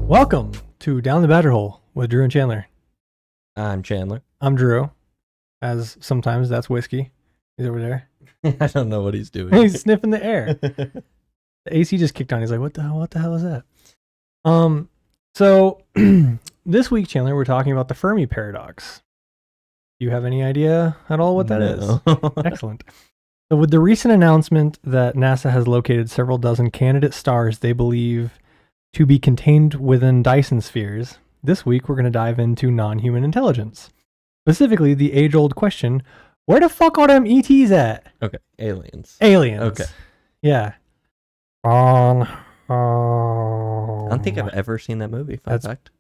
Welcome to Down the Badgerhole with Drew and Chandler. I'm Chandler. I'm Drew, as sometimes that's whiskey. He's over there. I don't know what he's doing. He's sniffing the air. The AC just kicked on. He's like, what the hell is that? So this week, Chandler, we're talking about the Fermi paradox. Do you have any idea at all what that is? Excellent. So with the recent announcement that NASA has located several dozen candidate stars they believe to be contained within Dyson spheres, this week we're going to dive into non-human intelligence. Specifically, the age-old question, where the fuck are them ETs at? Okay, aliens. Aliens. Okay. Yeah. I don't think I've ever seen that movie. Fun fact.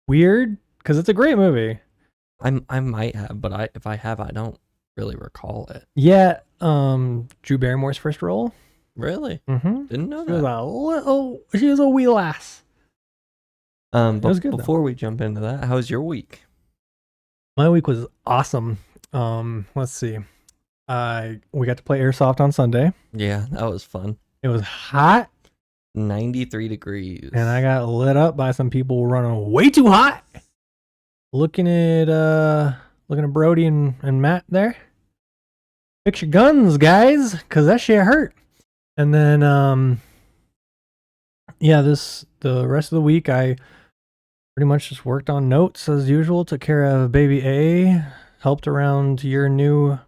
Weird, because it's a great movie. I might have, but if I have, I don't really recall it. Yeah, Drew Barrymore's first role. Really? Mm-hmm. Didn't know that. She was a wee lass. But was good, before we jump into that, how was your week? My week was awesome. Let's see. We got to play airsoft on Sunday. Yeah, that was fun. It was hot. 93 degrees. And I got lit up by some people running way too hot. Looking at Brody and Matt there. Fix your guns, guys, because that shit hurt. And then the rest of the week I pretty much just worked on notes as usual, took care of baby A, helped around your new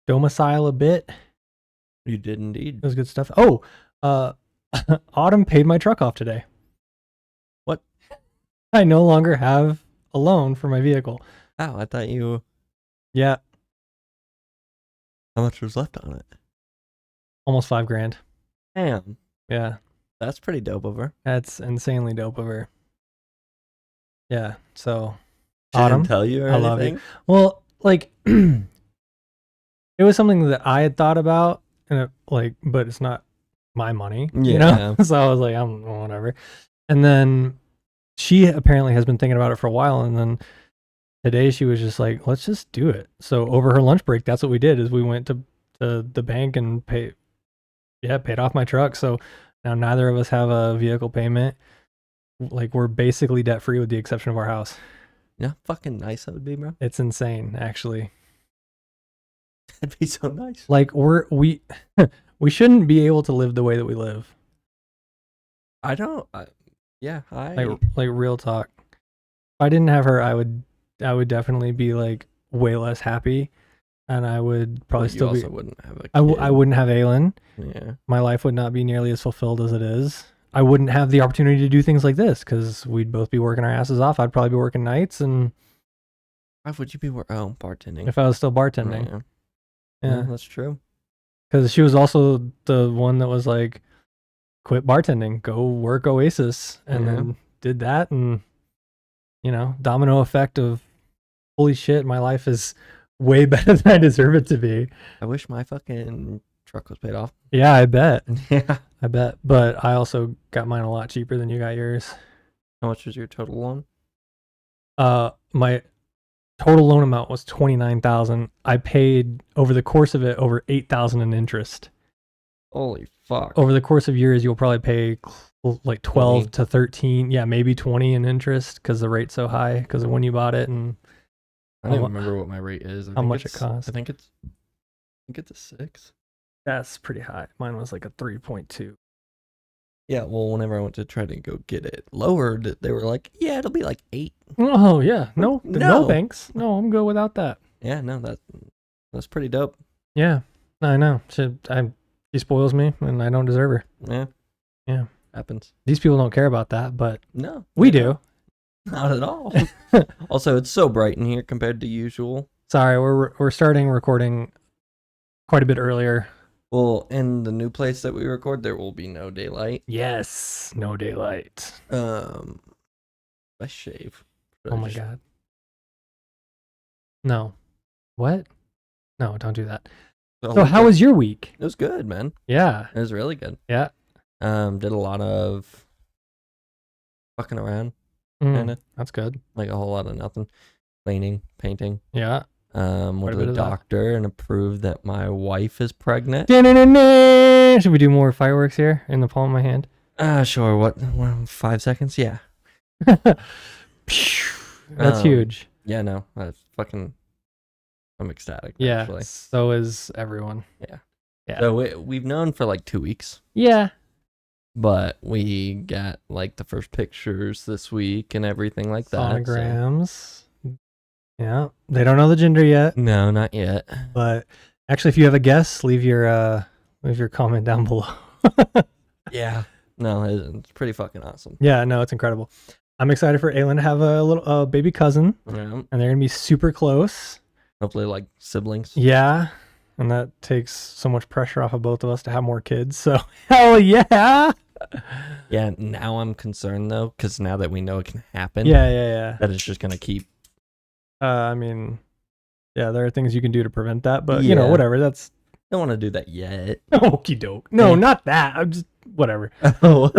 domicile a bit. You did indeed. It was good stuff. Oh, Autumn paid my truck off today. What? I no longer have a loan for my vehicle. Oh, I thought you... Yeah. How much was left on it? Almost $5,000. Damn. Yeah. That's pretty dope of her. That's insanely dope of her. Yeah. So, She Autumn, didn't tell you or I love anything? you. Well, like, it was something that I had thought about, and but it's not my money, you know? So I was like, whatever. And then she apparently has been thinking about it for a while, and then today she was just like, let's just do it. So over her lunch break, that's what we did, is we went to the bank and paid off my truck. So now neither of us have a vehicle payment. Like, we're basically debt free with the exception of our house. Yeah, fucking nice that would be, bro. It's insane, actually. That'd be so nice. Like, we shouldn't be able to live the way that we live. I don't. Like real talk. If I didn't have her, I would definitely be like way less happy, and I would probably still be. Wouldn't have a kid. I wouldn't have Aylin. Yeah. My life would not be nearly as fulfilled as it is. I wouldn't have the opportunity to do things like this because we'd both be working our asses off. I'd probably be working nights, and why would you be bartending? If I was still bartending. Yeah, that's true. Because she was also the one that was like, quit bartending, go work Oasis, and then did that, and domino effect of holy shit, my life is way better than I deserve it to be. I wish my fucking truck was paid off. Yeah, I bet. Yeah, I bet. But I also got mine a lot cheaper than you got yours. How much was your total loan? My total loan amount was $29,000. I paid over the course of it over $8,000 in interest. Holy fuck! Over the course of years, you'll probably pay like 12 to 13, maybe 20 in interest because the rate's so high because of when you bought it, and I don't remember what my rate is. How much it costs? I think it's a 6. That's pretty high. Mine was like a 3.2. Yeah, well, whenever I went to try to go get it lowered, they were like, "Yeah, it'll be like 8." Oh yeah, no thanks. No, I'm good without that. Yeah, no, that's pretty dope. Yeah, I know. She spoils me, and I don't deserve her. Yeah, happens. These people don't care about that, but no, we do. Not at all. Also, it's so bright in here compared to usual. Sorry, we're starting recording quite a bit earlier. Well, in the new place that we record, there will be no daylight. Yes, no daylight. I shave. Oh my god. No. What? No, don't do that. So how was your week? It was good, man. Yeah. It was really good. Yeah. Did a lot of fucking around. Kinda. That's good. Like a whole lot of nothing. Cleaning, painting. Yeah. Went to the doctor and approved that my wife is pregnant. Should we do more fireworks here in the palm of my hand? Sure. What 5 seconds? Yeah. That's huge. Yeah, no, that's fucking. I'm ecstatic. Yeah, actually. so is everyone. Yeah. Yeah. So we've known for like 2 weeks. Yeah. But we got like the first pictures this week and everything like that. Sonograms. So. Yeah. They don't know the gender yet. No, not yet. But actually, if you have a guess, leave your comment down below. Yeah. No, it's pretty fucking awesome. Yeah, no, it's incredible. I'm excited for Aylin to have a little baby cousin. Yeah. And they're gonna be super close. Hopefully like siblings. Yeah. And that takes so much pressure off of both of us to have more kids. So hell yeah. Yeah, now I'm concerned though, because now that we know it can happen. Yeah. That it's just gonna keep. I mean, yeah, there are things you can do to prevent that, but you know, whatever. That's. Don't want to do that yet. Okie doke. No, not that. I'm just whatever. Oh.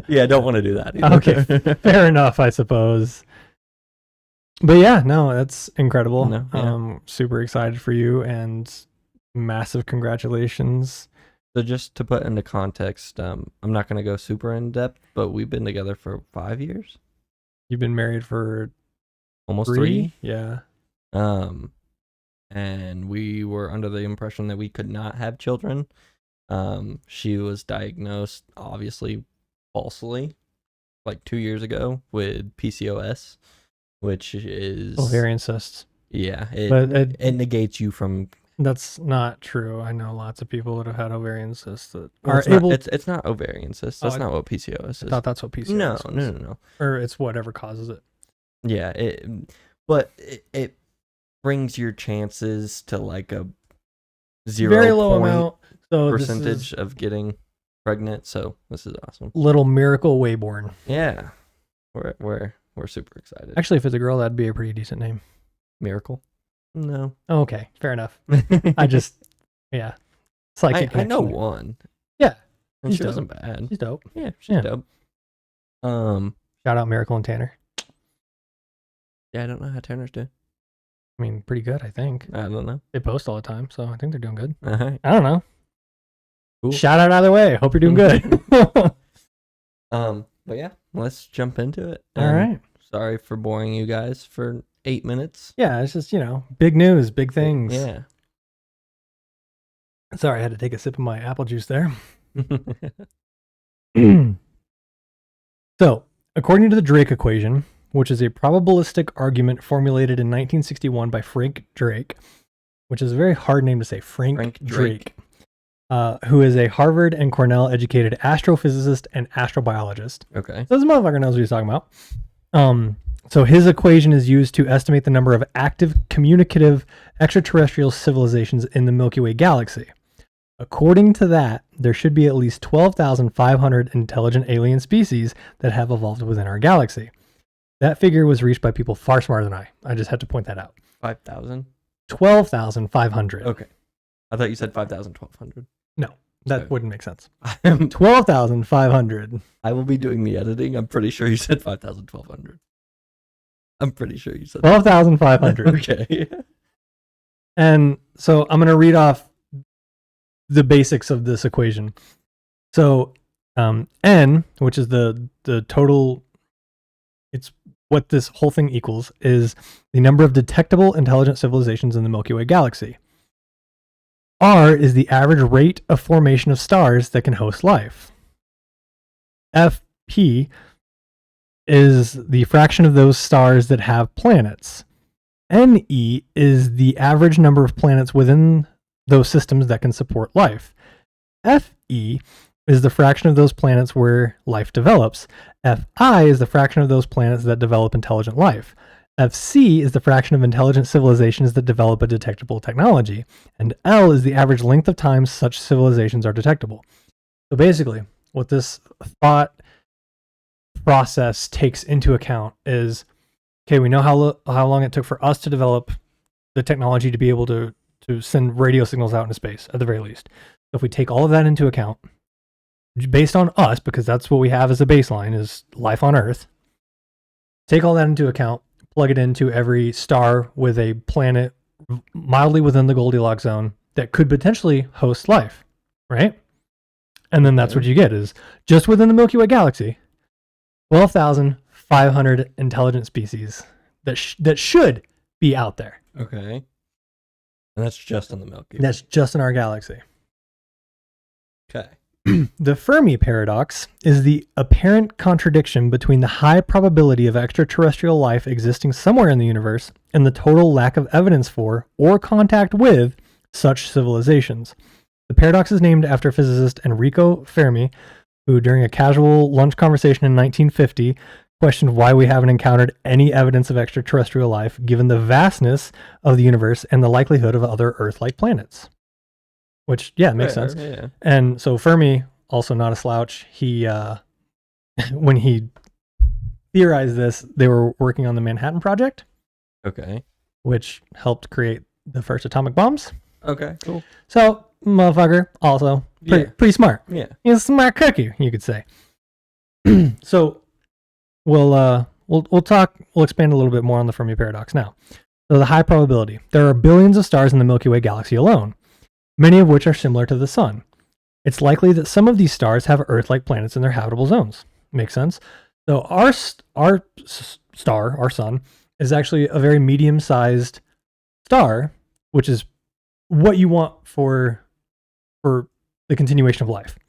Yeah, I don't want to do that either. Okay, fair enough, I suppose. But yeah, no, that's incredible. No, yeah. Super excited for you and massive congratulations. So just to put into context, I'm not going to go super in depth, but we've been together for 5 years. You've been married for almost 3? Yeah. And we were under the impression that we could not have children. She was diagnosed, obviously, falsely, like 2 years ago with PCOS, which is ovarian cysts. Yeah, but it negates you from. That's not true. I know lots of people that have had ovarian cysts that are able. It's not ovarian cysts. That's not what PCOS is. I thought that's what PCOS is. No. Or it's whatever causes it. Yeah, it brings your chances to like a 0 very low amount. So percentage of getting pregnant. So this is awesome. Little miracle wayborn. Yeah, we're super excited. Actually, if it's a girl, that'd be a pretty decent name. Miracle. No. Oh, okay, fair enough. I just, yeah. It's like I know one. Yeah. And she wasn't bad. She's dope. Yeah, she's dope. Shout out Miracle and Tanner. Yeah, I don't know how Tanner's doing. I mean, pretty good, I think. I don't know. They post all the time, so I think they're doing good. Uh-huh. I don't know. Cool. Shout out either way. Hope you're doing good. But yeah, let's jump into it. All right. Sorry for boring you guys for 8 minutes. Yeah, it's just, big news, big things. Yeah. Sorry, I had to take a sip of my apple juice there. So, according to the Drake equation, which is a probabilistic argument formulated in 1961 by Frank Drake, which is a very hard name to say, Frank Drake. Who is a Harvard and Cornell educated astrophysicist and astrobiologist. Okay. So this motherfucker knows what he's talking about. So his equation is used to estimate the number of active communicative extraterrestrial civilizations in the Milky Way galaxy. According to that, there should be at least 12,500 intelligent alien species that have evolved within our galaxy. That figure was reached by people far smarter than I. I just had to point that out. 5,000? 12,500. Okay. I thought you said 5,000, 1,200. No, that wouldn't make sense. 12,500. I will be doing the editing. I'm pretty sure you said 5,000, 1,200. I'm pretty sure you said 12,500. Okay. And so I'm going to read off the basics of this equation. So N, which is the total, it's what this whole thing equals, is the number of detectable intelligent civilizations in the Milky Way galaxy. R is the average rate of formation of stars that can host life. FP is the fraction of those stars that have planets. NE is the average number of planets within those systems that can support life. FE is the fraction of those planets where life develops. FI is the fraction of those planets that develop intelligent life. FC is the fraction of intelligent civilizations that develop a detectable technology. And L is the average length of time such civilizations are detectable. So basically, what this thought process takes into account is, okay, we know how long it took for us to develop the technology to be able to send radio signals out into space, at the very least. So if we take all of that into account, based on us, because that's what we have as a baseline, is life on Earth, take all that into account, plug it into every star with a planet mildly within the Goldilocks zone that could potentially host life, right? And then that's what you get, is just within the Milky Way galaxy, 12,500 intelligent species that should be out there. Okay. And that's just in the Milky Way. That's just in our galaxy. Okay. The Fermi paradox is the apparent contradiction between the high probability of extraterrestrial life existing somewhere in the universe and the total lack of evidence for or contact with such civilizations. The paradox is named after physicist Enrico Fermi, who during a casual lunch conversation in 1950 questioned why we haven't encountered any evidence of extraterrestrial life given the vastness of the universe and the likelihood of other Earth-like planets. Which, yeah, makes sense. Yeah. And so Fermi, also not a slouch, he, when he theorized this, they were working on the Manhattan Project. Okay. Which helped create the first atomic bombs. Okay, cool. So, motherfucker, also pretty smart. Yeah. He's a smart cookie, you could say. So, we'll expand a little bit more on the Fermi paradox now. So, the high probability. There are billions of stars in the Milky Way galaxy alone, many of which are similar to the sun. It's likely that some of these stars have Earth-like planets in their habitable zones. Makes sense? So our star, our sun, is actually a very medium-sized star, which is what you want for the continuation of life.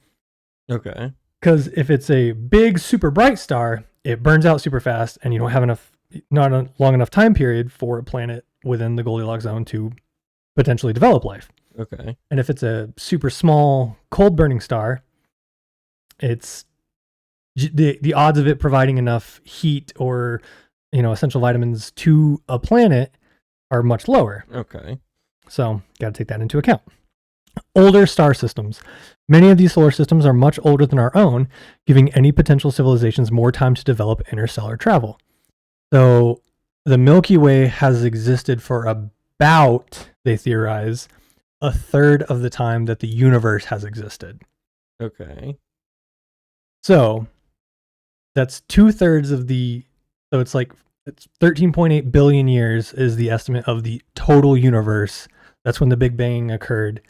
Okay. Because if it's a big, super bright star, it burns out super fast, and you don't have not a long enough time period for a planet within the Goldilocks zone to potentially develop life. Okay. And if it's a super small, cold burning star, it's the odds of it providing enough heat or, essential vitamins to a planet are much lower. Okay. So, got to take that into account. Older star systems. Many of these solar systems are much older than our own, giving any potential civilizations more time to develop interstellar travel. So, the Milky Way has existed for about, they theorize, a third of the time that the universe has existed. Okay. So that's 2/3 of so it's 13.8 billion years is the estimate of the total universe. That's when the Big Bang occurred.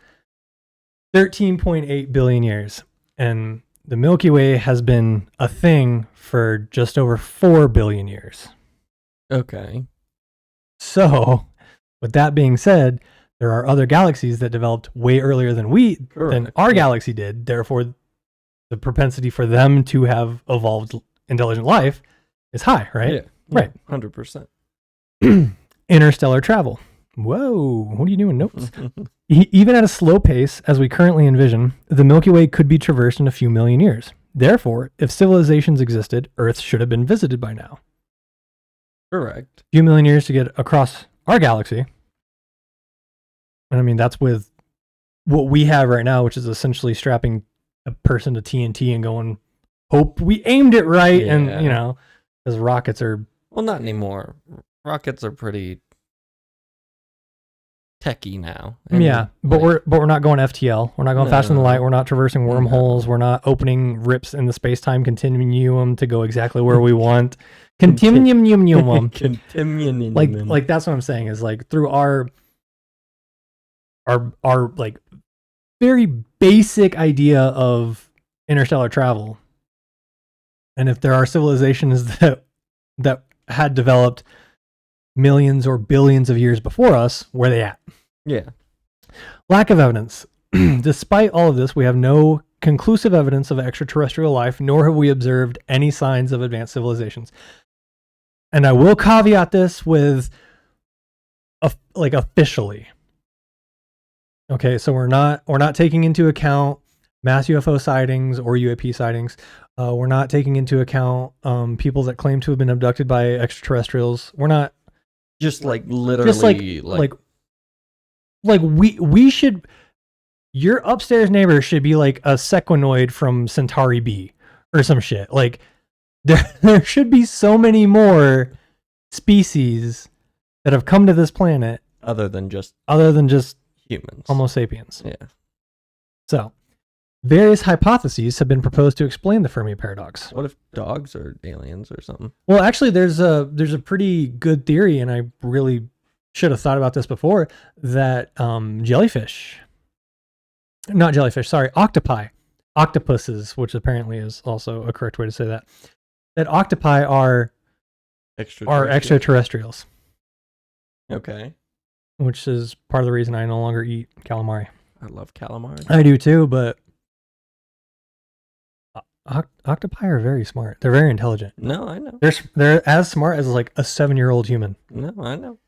13.8 billion years. And the Milky Way has been a thing for just over 4 billion years. Okay. So, with that being said, there are other galaxies that developed way earlier than our galaxy did. Therefore, the propensity for them to have evolved intelligent life is high, right? Yeah. Right. 100%. Interstellar travel. Whoa, what are you doing? Notes. Even at a slow pace, as we currently envision, the Milky Way could be traversed in a few million years. Therefore, if civilizations existed, Earth should have been visited by now. Correct. A few million years to get across our galaxy. And I mean, that's with what we have right now, which is essentially strapping a person to TNT and going, hope we aimed it right. Yeah. And, because rockets are... Well, not anymore. Rockets are pretty techy now. Yeah, but we're not going FTL. We're not going faster than the light. We're not traversing wormholes. We're not opening rips in the space-time continuum to go exactly where we want. Continuum. Like that's what I'm saying is through our very basic idea of interstellar travel. And if there are civilizations that had developed millions or billions of years before us, where are they at? Yeah. Lack of evidence. Despite all of this, we have no conclusive evidence of extraterrestrial life, nor have we observed any signs of advanced civilizations. And I will caveat this with officially. Okay, so we're not taking into account mass UFO sightings or UAP sightings. We're not taking into account people that claim to have been abducted by extraterrestrials. We're not just literally we should. Your upstairs neighbor should be like a sequinoid from Centauri B or some shit. There should be so many more species that have come to this planet other than just humans, Homo sapiens. Yeah. So, various hypotheses have been proposed to explain the Fermi paradox. What if dogs are aliens or something? Well, actually, there's a pretty good theory, and I really should have thought about this before, that octopuses, which apparently is also a correct way to say that, that octopi are extraterrestrials. Okay. Which is part of the reason I no longer eat calamari. I love calamari. I do too, but octopi are very smart. They're very intelligent. No, I know. They're as smart as like a 7-year-old human. No, I know.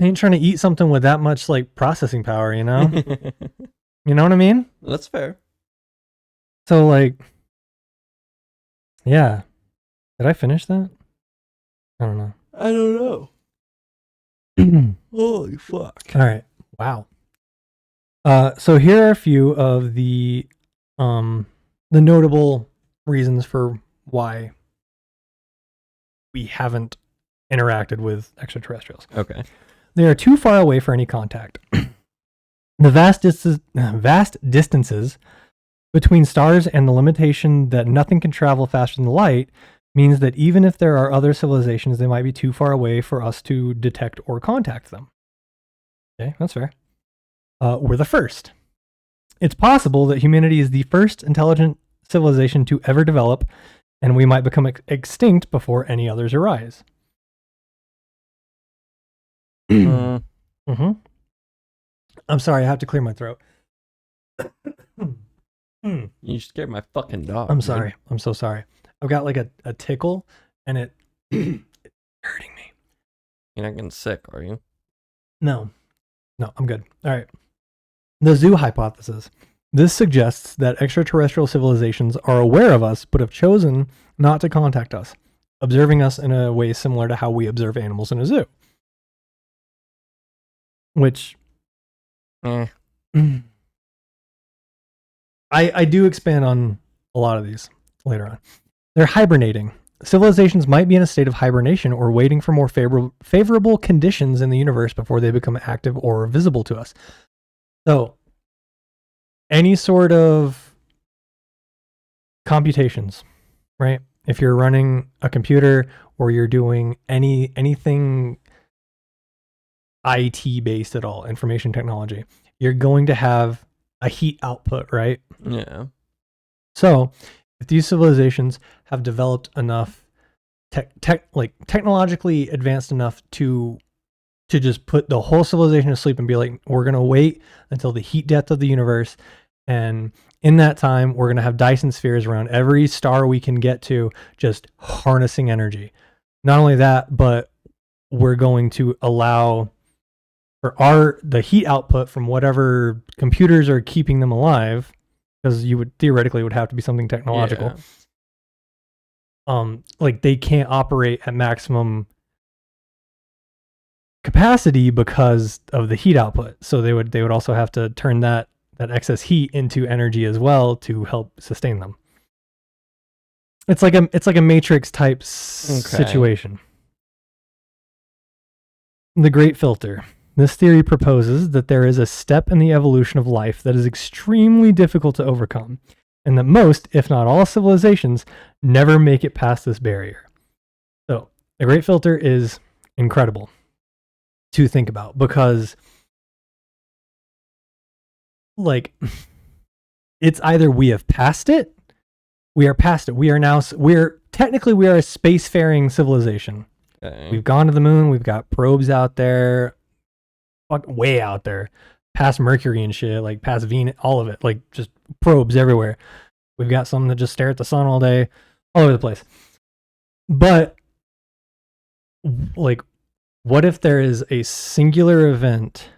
I ain't trying to eat something with that much like processing power, you know? You know what I mean? That's fair. So like, yeah. Did I finish that? I don't know. I don't know. Holy fuck. All right. Wow. So here are a few of the notable reasons for why we haven't interacted with extraterrestrials. Okay. They are too far away for any contact. The vast distances between stars and the limitation that nothing can travel faster than light means that even if there are other civilizations, they might be too far away for us to detect or contact them. Okay, that's fair. We're the first. It's possible that humanity is the first intelligent civilization to ever develop, and we might become extinct before any others arise. Mm-hmm. I'm sorry, I have to clear my throat. You scared my fucking dog. I'm sorry. I'm so sorry. I've got like a tickle, and it's hurting me. You're not getting sick, are you? No, I'm good. All right. The zoo hypothesis. This suggests that extraterrestrial civilizations are aware of us, but have chosen not to contact us, observing us in a way similar to how we observe animals in a zoo. Which, I do expand on a lot of these later on. They're hibernating. Civilizations might be in a state of hibernation or waiting for more favorable conditions in the universe before they become active or visible to us. So, any sort of computations, right? If you're running a computer or you're doing anything IT based at all, information technology, you're going to have a heat output, right? Yeah. So, if these civilizations have developed enough technologically advanced enough to just put the whole civilization to sleep and be like, we're going to wait until the heat death of the universe, and in that time we're going to have Dyson spheres around every star we can get to, just harnessing energy. Not only that, but we're going to allow for the heat output from whatever computers are keeping them alive, because you would theoretically would have to be something technological. Yeah. Like they can't operate at maximum capacity because of the heat output. So they would also have to turn that excess heat into energy as well to help sustain them. It's like a Matrix type situation. The Great Filter. This theory proposes that there is a step in the evolution of life that is extremely difficult to overcome, and that most, if not all, civilizations never make it past this barrier. So, the Great Filter is incredible to think about, because like it's either we have passed it, we are past it. We are a spacefaring civilization. Okay. We've gone to the moon, we've got probes out there, way out there, past Mercury and shit, like past Venus, all of it, like just probes everywhere. We've got some that just stare at the sun all day, all over the place. But like, what if there is a singular event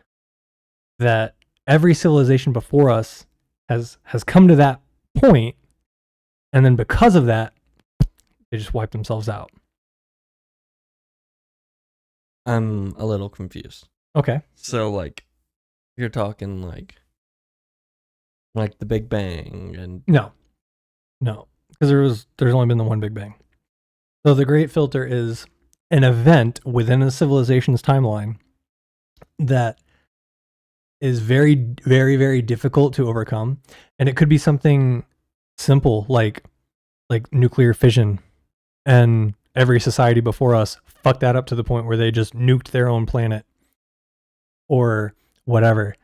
that every civilization before us has come to that point, and then because of that, they just wipe themselves out? I'm a little confused. Okay. So like, you're talking like the Big Bang and no, because there's only been the one Big Bang. So the Great Filter is an event within a civilization's timeline that is very, very, very difficult to overcome, and it could be something simple like nuclear fission, and every society before us fucked that up to the point where they just nuked their own planet, or whatever,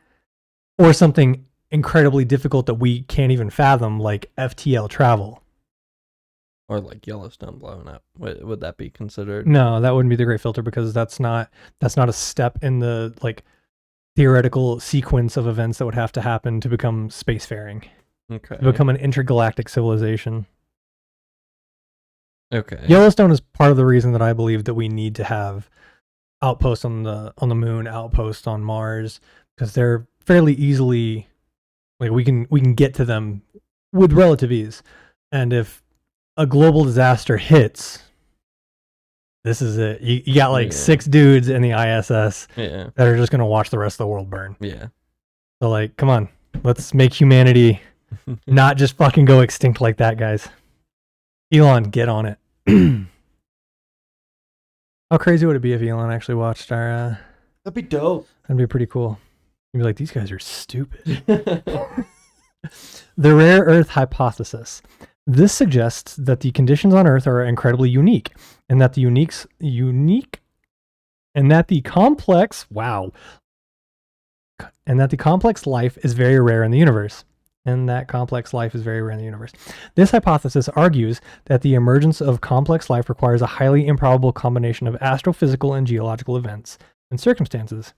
or something incredibly difficult that we can't even fathom, like FTL travel. Or like Yellowstone blowing up. Would that be considered? No, that wouldn't be the Great Filter because that's not a step in the like theoretical sequence of events that would have to happen to become spacefaring. Okay. To become an intergalactic civilization. Okay. Yellowstone is part of the reason that I believe that we need to have outposts on the moon, outposts on Mars, because they're fairly easily like we can get to them with relative ease. And if a global disaster hits, this is it. You got like 6 dudes in the ISS that are just gonna watch the rest of the world burn. Yeah. So like, come on, let's make humanity not just fucking go extinct like that, guys. Elon, get on it. How crazy would it be if Elon actually watched our? That'd be dope. That'd be pretty cool. You'd be like, these guys are stupid. The rare Earth hypothesis. This suggests that the conditions on Earth are incredibly unique, and that the complex life is very rare in the universe. This hypothesis argues that the emergence of complex life requires a highly improbable combination of astrophysical and geological events and circumstances.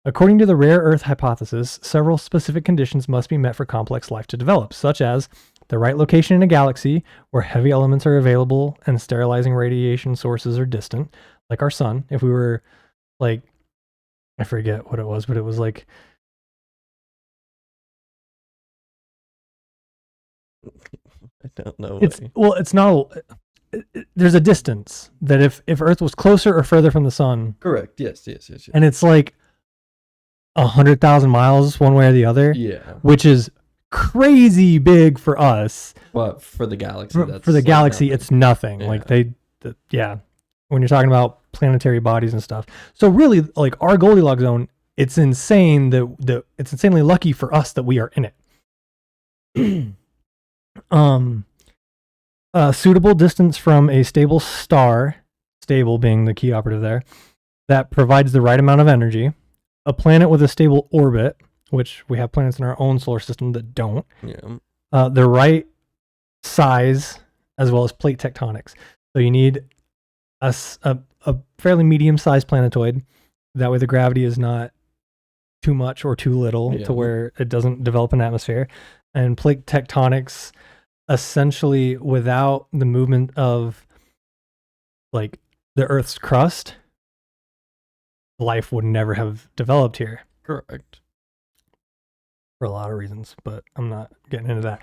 According to the rare Earth hypothesis, several specific conditions must be met for complex life to develop, such as the right location in a galaxy where heavy elements are available and sterilizing radiation sources are distant, like our sun. If we were like, I forget what it was, but it was like, I don't know. It's not. There's a distance that if Earth was closer or further from the sun. Correct. Yes. And it's like 100,000 miles one way or the other. Yeah. Which is crazy big for us. But for the galaxy, it's nothing. Yeah. Like when you're talking about planetary bodies and stuff. So really, like our Goldilocks zone, it's insane that it's insanely lucky for us that we are in it. Suitable distance from a stable star, stable being the key operative there, that provides the right amount of energy, a planet with a stable orbit, which we have planets in our own solar system that don't, the right size, as well as plate tectonics. So you need a fairly medium-sized planetoid. That way the gravity is not too much or too little to where it doesn't develop an atmosphere. And plate tectonics, essentially without the movement of like the Earth's crust, life would never have developed here. Correct. For a lot of reasons, but I'm not getting into that.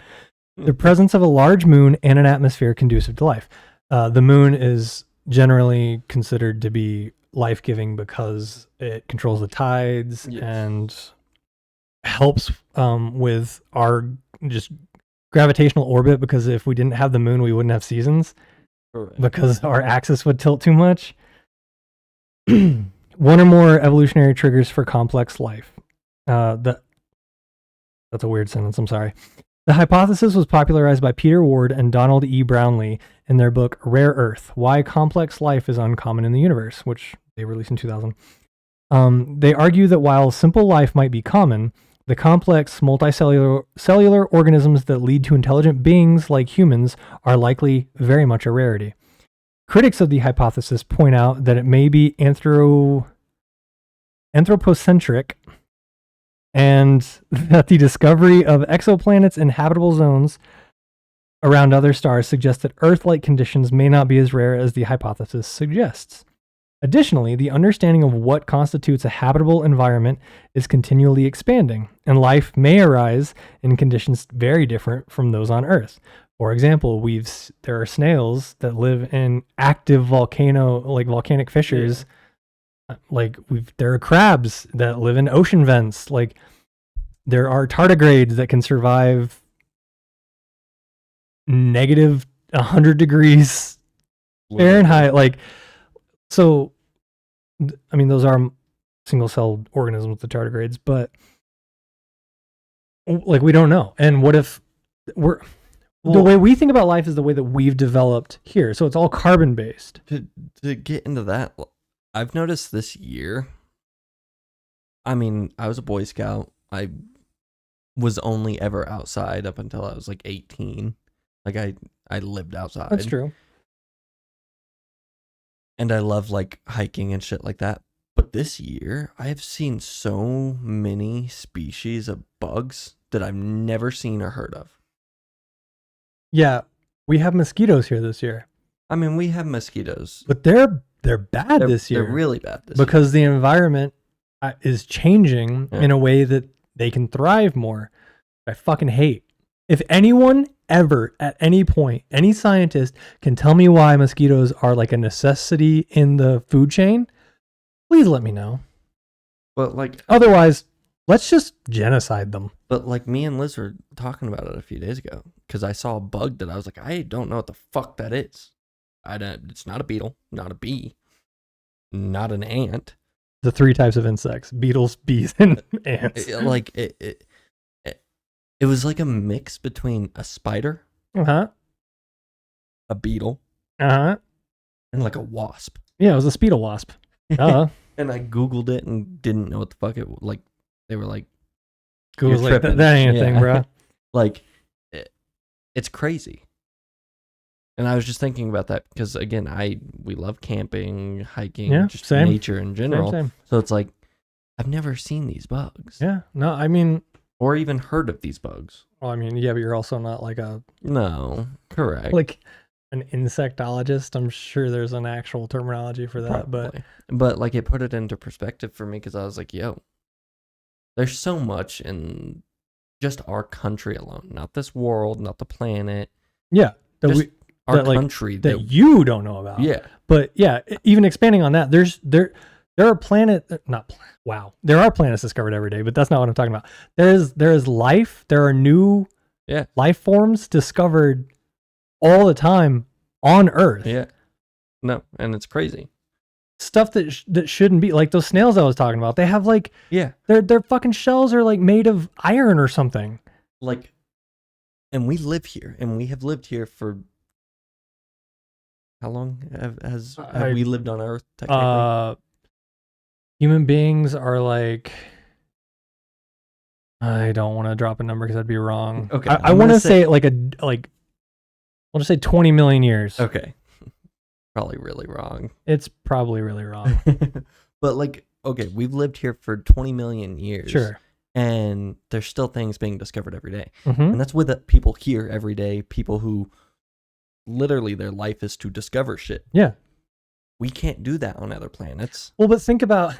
The presence of a large moon and an atmosphere conducive to life. The moon is generally considered to be life-giving because it controls the tides and helps with our just gravitational orbit, because if we didn't have the moon, we wouldn't have seasons. Correct. Because our axis would tilt too much. One or more evolutionary triggers for complex life. That's a weird sentence, I'm sorry. The hypothesis was popularized by Peter Ward and Donald E. Brownlee in their book Rare Earth, Why Complex Life is Uncommon in the Universe, which they released in 2000. They argue that while simple life might be common, the complex cellular organisms that lead to intelligent beings like humans are likely very much a rarity. Critics of the hypothesis point out that it may be anthropocentric, and that the discovery of exoplanets and habitable zones around other stars suggests that Earth-like conditions may not be as rare as the hypothesis suggests. Additionally, the understanding of what constitutes a habitable environment is continually expanding, and life may arise in conditions very different from those on Earth. For example, there are snails that live in active volcanic fissures. There are crabs that live in ocean vents. Like, there are tardigrades that can survive negative 100 degrees Fahrenheit. Like, so, I mean, those are single-celled organisms, the tardigrades, but like, we don't know. And what if the way we think about life is the way that we've developed here. So it's all carbon-based. To get into that, I've noticed this year, I mean, I was a Boy Scout. I was only ever outside up until I was like 18. Like I lived outside. That's true. And I love like hiking and shit like that. But this year, I have seen so many species of bugs that I've never seen or heard of. Yeah, we have mosquitoes here this year. I mean, we have mosquitoes, but they're bad this year. They're really bad this year because the environment is changing in a way that they can thrive more. I fucking hate. If anyone ever at any point, any scientist can tell me why mosquitoes are like a necessity in the food chain, please let me know. But like, otherwise, let's just genocide them. But like me and Liz were talking about it a few days ago because I saw a bug that I was like, I don't know what the fuck that is. It's not a beetle, not a bee, not an ant. The 3 types of insects: beetles, bees, and ants. It was like a mix between a spider, a beetle, and like a wasp. Yeah, it was a speedle wasp. And I Googled it and didn't know what the fuck it like. They were like, Google's like, that ain't a thing, bro. Like, it's crazy. And I was just thinking about that because again, we love camping, hiking, just same. Nature in general. Same. So it's like, I've never seen these bugs. Yeah, no, I mean, or even heard of these bugs. Well, I mean, yeah, but you're also not like no, correct. Like an insectologist. I'm sure there's an actual terminology for that, probably. But like it put it into perspective for me because I was like, yo, there's so much in just our country alone, not this world, not the planet. Yeah, our country that you don't know about. Yeah, but yeah, even expanding on that, there are there are planets discovered every day, but that's not what I'm talking about. There is life. There are new life forms discovered all the time on Earth. Yeah, no, and it's crazy. Stuff that shouldn't be, like those snails I was talking about. They have like their fucking shells are like made of iron or something. Like, and we live here, and we have lived here for how long have we lived on Earth? Technically, human beings are like, I don't want to drop a number because I'd be wrong. Okay, I want to say I'll just say 20 million years. Okay. Probably really wrong. It's probably really wrong. But like, okay, we've lived here for 20 million years. Sure. And there's still things being discovered every day. Mm-hmm. And that's with people here every day, people who literally their life is to discover shit. Yeah. We can't do that on other planets. Well, but think about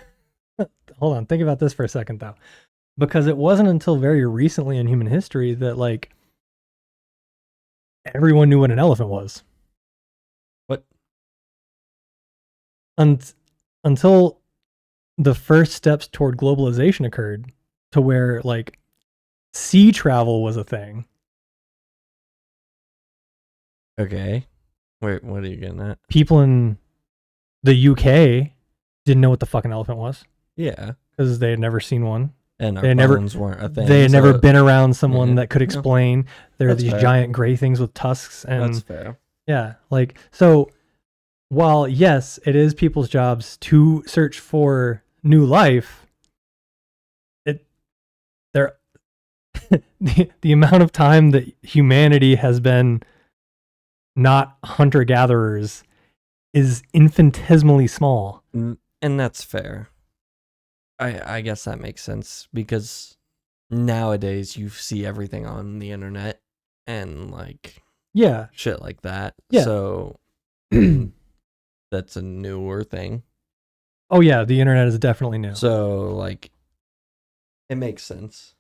this for a second though. Because it wasn't until very recently in human history that like everyone knew what an elephant was. What? Until the first steps toward globalization occurred, to where like sea travel was a thing. Okay. Wait, what are you getting at? People in the UK didn't know what the fucking elephant was. Yeah. Because they had never seen one. And our phones weren't a thing. They had never been around someone that could explain. There are these fair. Giant gray things with tusks. And that's fair. Yeah. like, so while yes, it is people's jobs to search for new life, the amount of time that humanity has been not hunter-gatherers is infinitesimally small. And that's fair. I guess that makes sense because nowadays you see everything on the internet and like shit like that. Yeah. So that's a newer thing. Oh yeah, the internet is definitely new. So like it makes sense.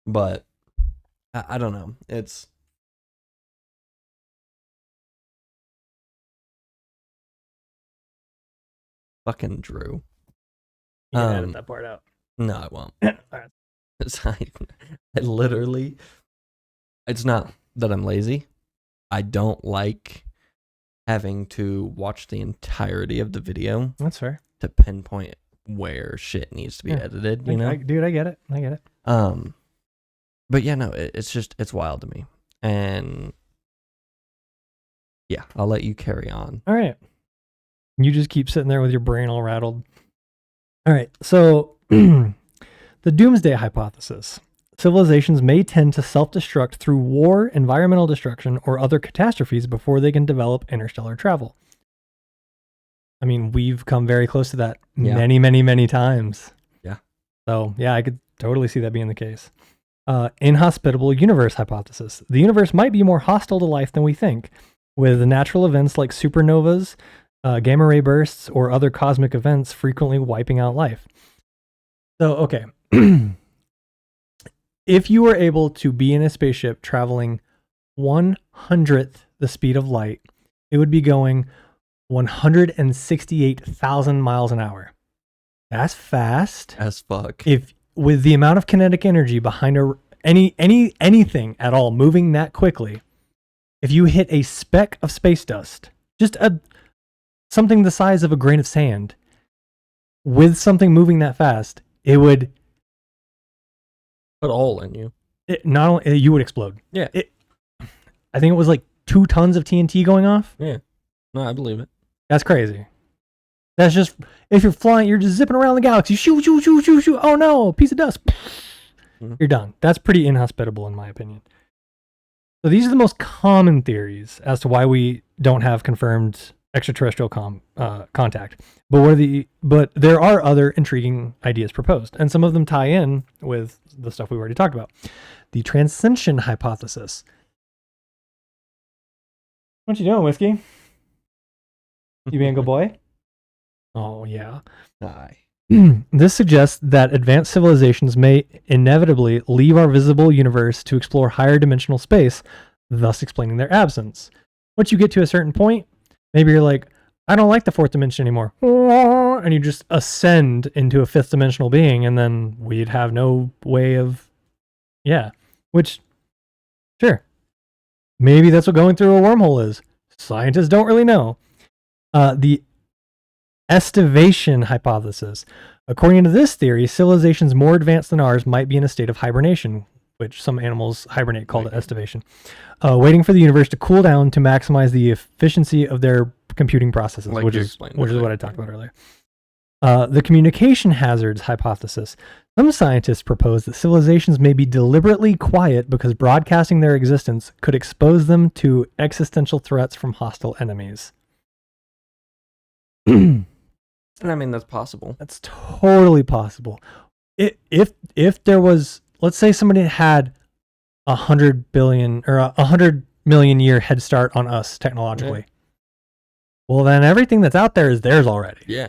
But I don't know. It's fucking Drew. You can edit that part out. No, I won't. All right. I literally, it's not that I'm lazy. I don't like having to watch the entirety of the video. That's fair. To pinpoint where shit needs to be edited, you know? Dude, I get it. But yeah, no, it's wild to me. And yeah, I'll let you carry on. All right. You just keep sitting there with your brain all rattled. All right. So the doomsday hypothesis. civilizations may tend to self-destruct through war, environmental destruction, or other catastrophes before they can develop interstellar travel. I mean, we've come very close to that many, many, many times. Yeah. So, yeah, I could totally see that being the case. Inhospitable universe hypothesis. The universe might be more hostile to life than we think, with natural events like supernovas, gamma ray bursts, or other cosmic events frequently wiping out life. So, okay. If you were able to be in a spaceship traveling 1/100th the speed of light, it would be going 168,000 miles an hour. That's fast as fuck. If with the amount of kinetic energy behind anything at all moving that quickly, if you hit a speck of space dust, just something the size of a grain of sand, with something moving that fast, it would put a hole in you. Not only you would explode. Yeah. I think it was like 2 tons of TNT going off. Yeah. No, I believe it. That's crazy. That's just, if you're flying, you're just zipping around the galaxy. Shoot, shoot, shoot, shoot, shoot. Oh no, piece of dust. Mm-hmm. You're done. That's pretty inhospitable in my opinion. So these are the most common theories as to why we don't have confirmed extraterrestrial contact. But there are other intriguing ideas proposed, and some of them tie in with the stuff we've already talked about. The transcension hypothesis. What you doing, Whiskey? You being a good boy? Oh, yeah. Hi. This suggests that advanced civilizations may inevitably leave our visible universe to explore higher dimensional space, thus explaining their absence. Once you get to a certain point, maybe you're like, I don't like the 4th dimension anymore. And you just ascend into a 5th dimensional being, and then we'd have no way of... Yeah. Which, sure. Maybe that's what going through a wormhole is. Scientists don't really know. The estivation hypothesis. According to this theory, civilizations more advanced than ours might be in a state of hibernation, which some animals hibernate, called estivation, waiting for the universe to cool down to maximize the efficiency of their computing processes, like which is what I talked about earlier. The communication hazards hypothesis. Some scientists propose that civilizations may be deliberately quiet because broadcasting their existence could expose them to existential threats from hostile enemies. I mean, that's possible. That's totally possible. If there was, let's say somebody had 100 billion or 100 million year head start on us technologically, well, then everything that's out there is theirs already. Yeah.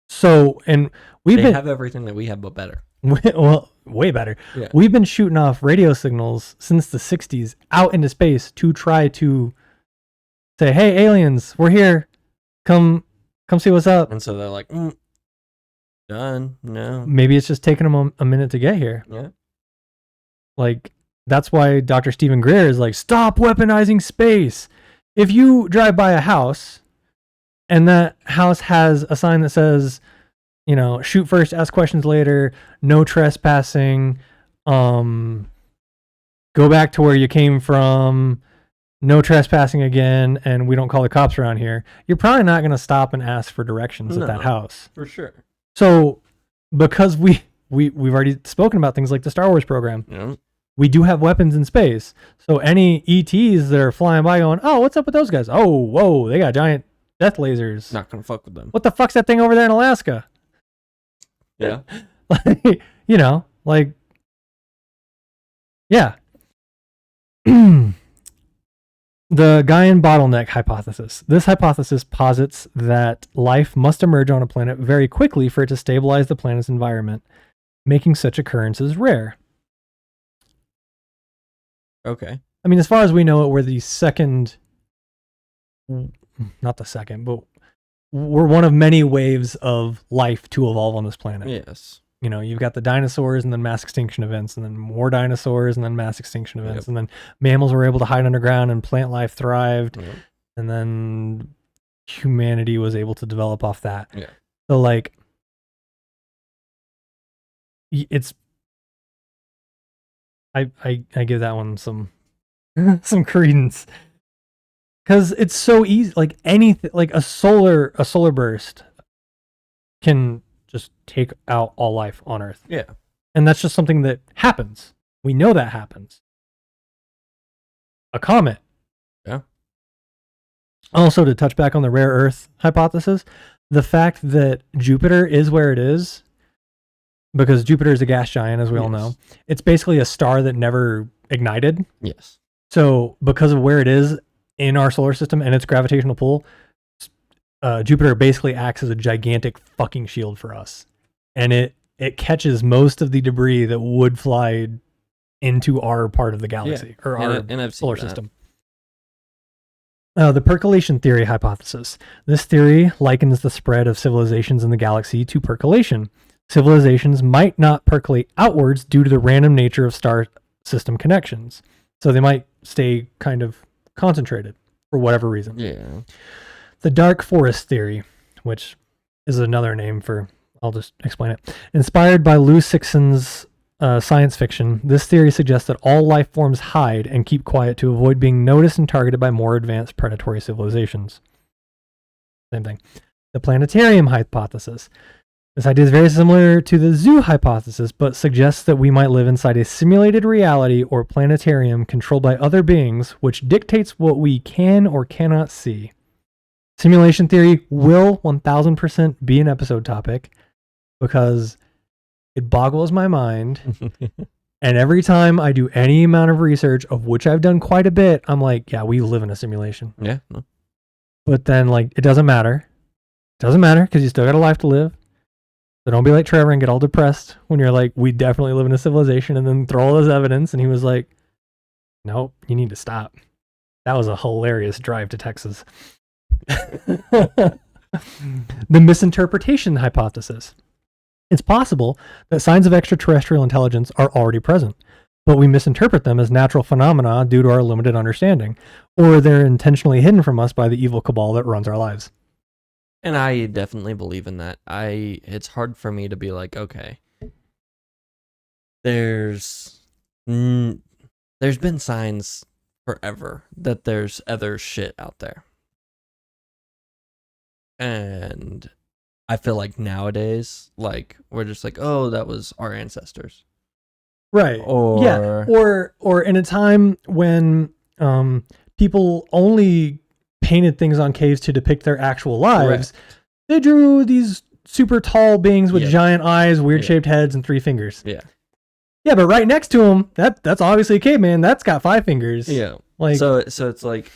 So, and they have everything that we have, but better. Well, way better. Yeah. We've been shooting off radio signals since the 60s out into space to try to say, hey, aliens, we're here. Come see what's up. And so they're like, done. No. Maybe it's just taking them a minute to get here. Yeah. Like, that's why Dr. Stephen Greer is like, stop weaponizing space. If you drive by a house and that house has a sign that says, you know, shoot first, ask questions later, no trespassing, go back to where you came from, no trespassing again, and we don't call the cops around here, you're probably not going to stop and ask for directions at that house. For sure. So, because we've already spoken about things like the Star Wars program, we do have weapons in space. So any ETs that are flying by going, oh, what's up with those guys? Oh, whoa, they got giant death lasers. Not going to fuck with them. What the fuck's that thing over there in Alaska? Yeah. Like, you know, like, yeah. The Gaian bottleneck hypothesis. This hypothesis posits that life must emerge on a planet very quickly for it to stabilize the planet's environment, making such occurrences rare. Okay. I mean, as far as we know, we're the second, not the second, but we're one of many waves of life to evolve on this planet. Yes. You know, you've got the dinosaurs and then mass extinction events and then more dinosaurs and then mass extinction events. And then mammals were able to hide underground and plant life thrived. And then humanity was able to develop off that. Yeah. So like, it's, I give that one some credence. Because it's so easy, like anything, like a solar burst can just take out all life on Earth. Yeah. And that's just something that happens. We know that happens. A comet. Yeah. Also, to touch back on the rare earth hypothesis, the fact that Jupiter is where it is, because Jupiter is a gas giant, as we all know, it's basically a star that never ignited. Yes. So because of where it is in our solar system and its gravitational pull, Jupiter basically acts as a gigantic fucking shield for us. And it catches most of the debris that would fly into our part of the galaxy or our solar system. The percolation theory hypothesis. This theory likens the spread of civilizations in the galaxy to percolation. Civilizations might not percolate outwards due to the random nature of star system connections. So they might stay kind of concentrated for whatever reason. Yeah. The dark forest theory, which is another name for, I'll just explain it. Inspired by Lou Sixon's science fiction, this theory suggests that all life forms hide and keep quiet to avoid being noticed and targeted by more advanced predatory civilizations. Same thing. The planetarium hypothesis. This idea is very similar to the zoo hypothesis, but suggests that we might live inside a simulated reality or planetarium controlled by other beings, which dictates what we can or cannot see. Simulation theory will 1000% be an episode topic because it boggles my mind. And every time I do any amount of research, of which I've done quite a bit, I'm like, yeah, we live in a simulation. Yeah. No. But then, like, it doesn't matter. It doesn't matter because you still got a life to live. So don't be like Trevor and get all depressed when you're like, we definitely live in a civilization, and then throw all this evidence. And he was like, nope, you need to stop. That was a hilarious drive to Texas. The misinterpretation hypothesis. It's possible that signs of extraterrestrial intelligence are already present, but we misinterpret them as natural phenomena due to our limited understanding, or they're intentionally hidden from us by the evil cabal that runs our lives. And I definitely believe in that. It's hard for me to be like, okay, there's been signs forever that there's other shit out there. And I feel like nowadays, like, we're just like, oh, that was our ancestors. Right. Or in a time when people only painted things on caves to depict their actual lives, they drew these super tall beings with giant eyes, weird shaped heads, and 3 fingers. Yeah. Yeah, but right next to them, that's obviously a caveman. That's got 5 fingers. Yeah. Like, so it's like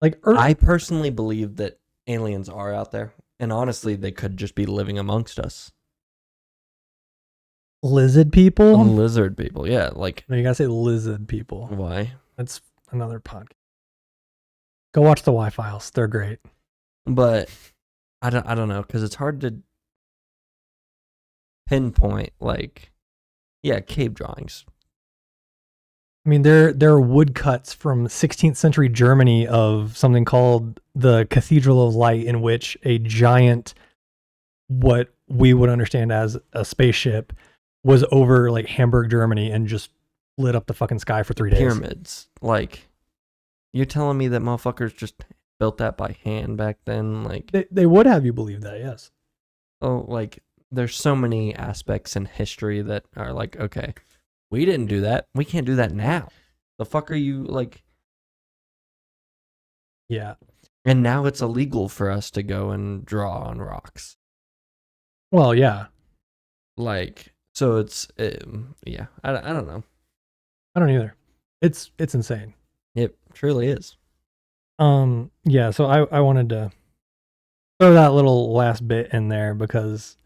I personally believe that aliens are out there, and honestly, they could just be living amongst us. Lizard people? Lizard people, yeah. Like, no, you gotta say lizard people. Why? That's another podcast. Go watch the Y-Files. They're great. But I don't know, because it's hard to pinpoint, like, yeah, cave drawings. I mean, there are woodcuts from 16th century Germany of something called the Cathedral of Light, in which a giant, what we would understand as a spaceship, was over like Hamburg, Germany, and just lit up the fucking sky for 3 days. Pyramids. Like, you're telling me that motherfuckers just built that by hand back then? Like, they would have you believe that, yes. Oh, like, there's so many aspects in history that are like, okay, we didn't do that. We can't do that now. The fuck are you, like... Yeah. And now it's illegal for us to go and draw on rocks. Well, yeah. Like, so it's... yeah, I don't know. I don't either. It's insane. It truly is. Yeah, so I wanted to throw that little last bit in there because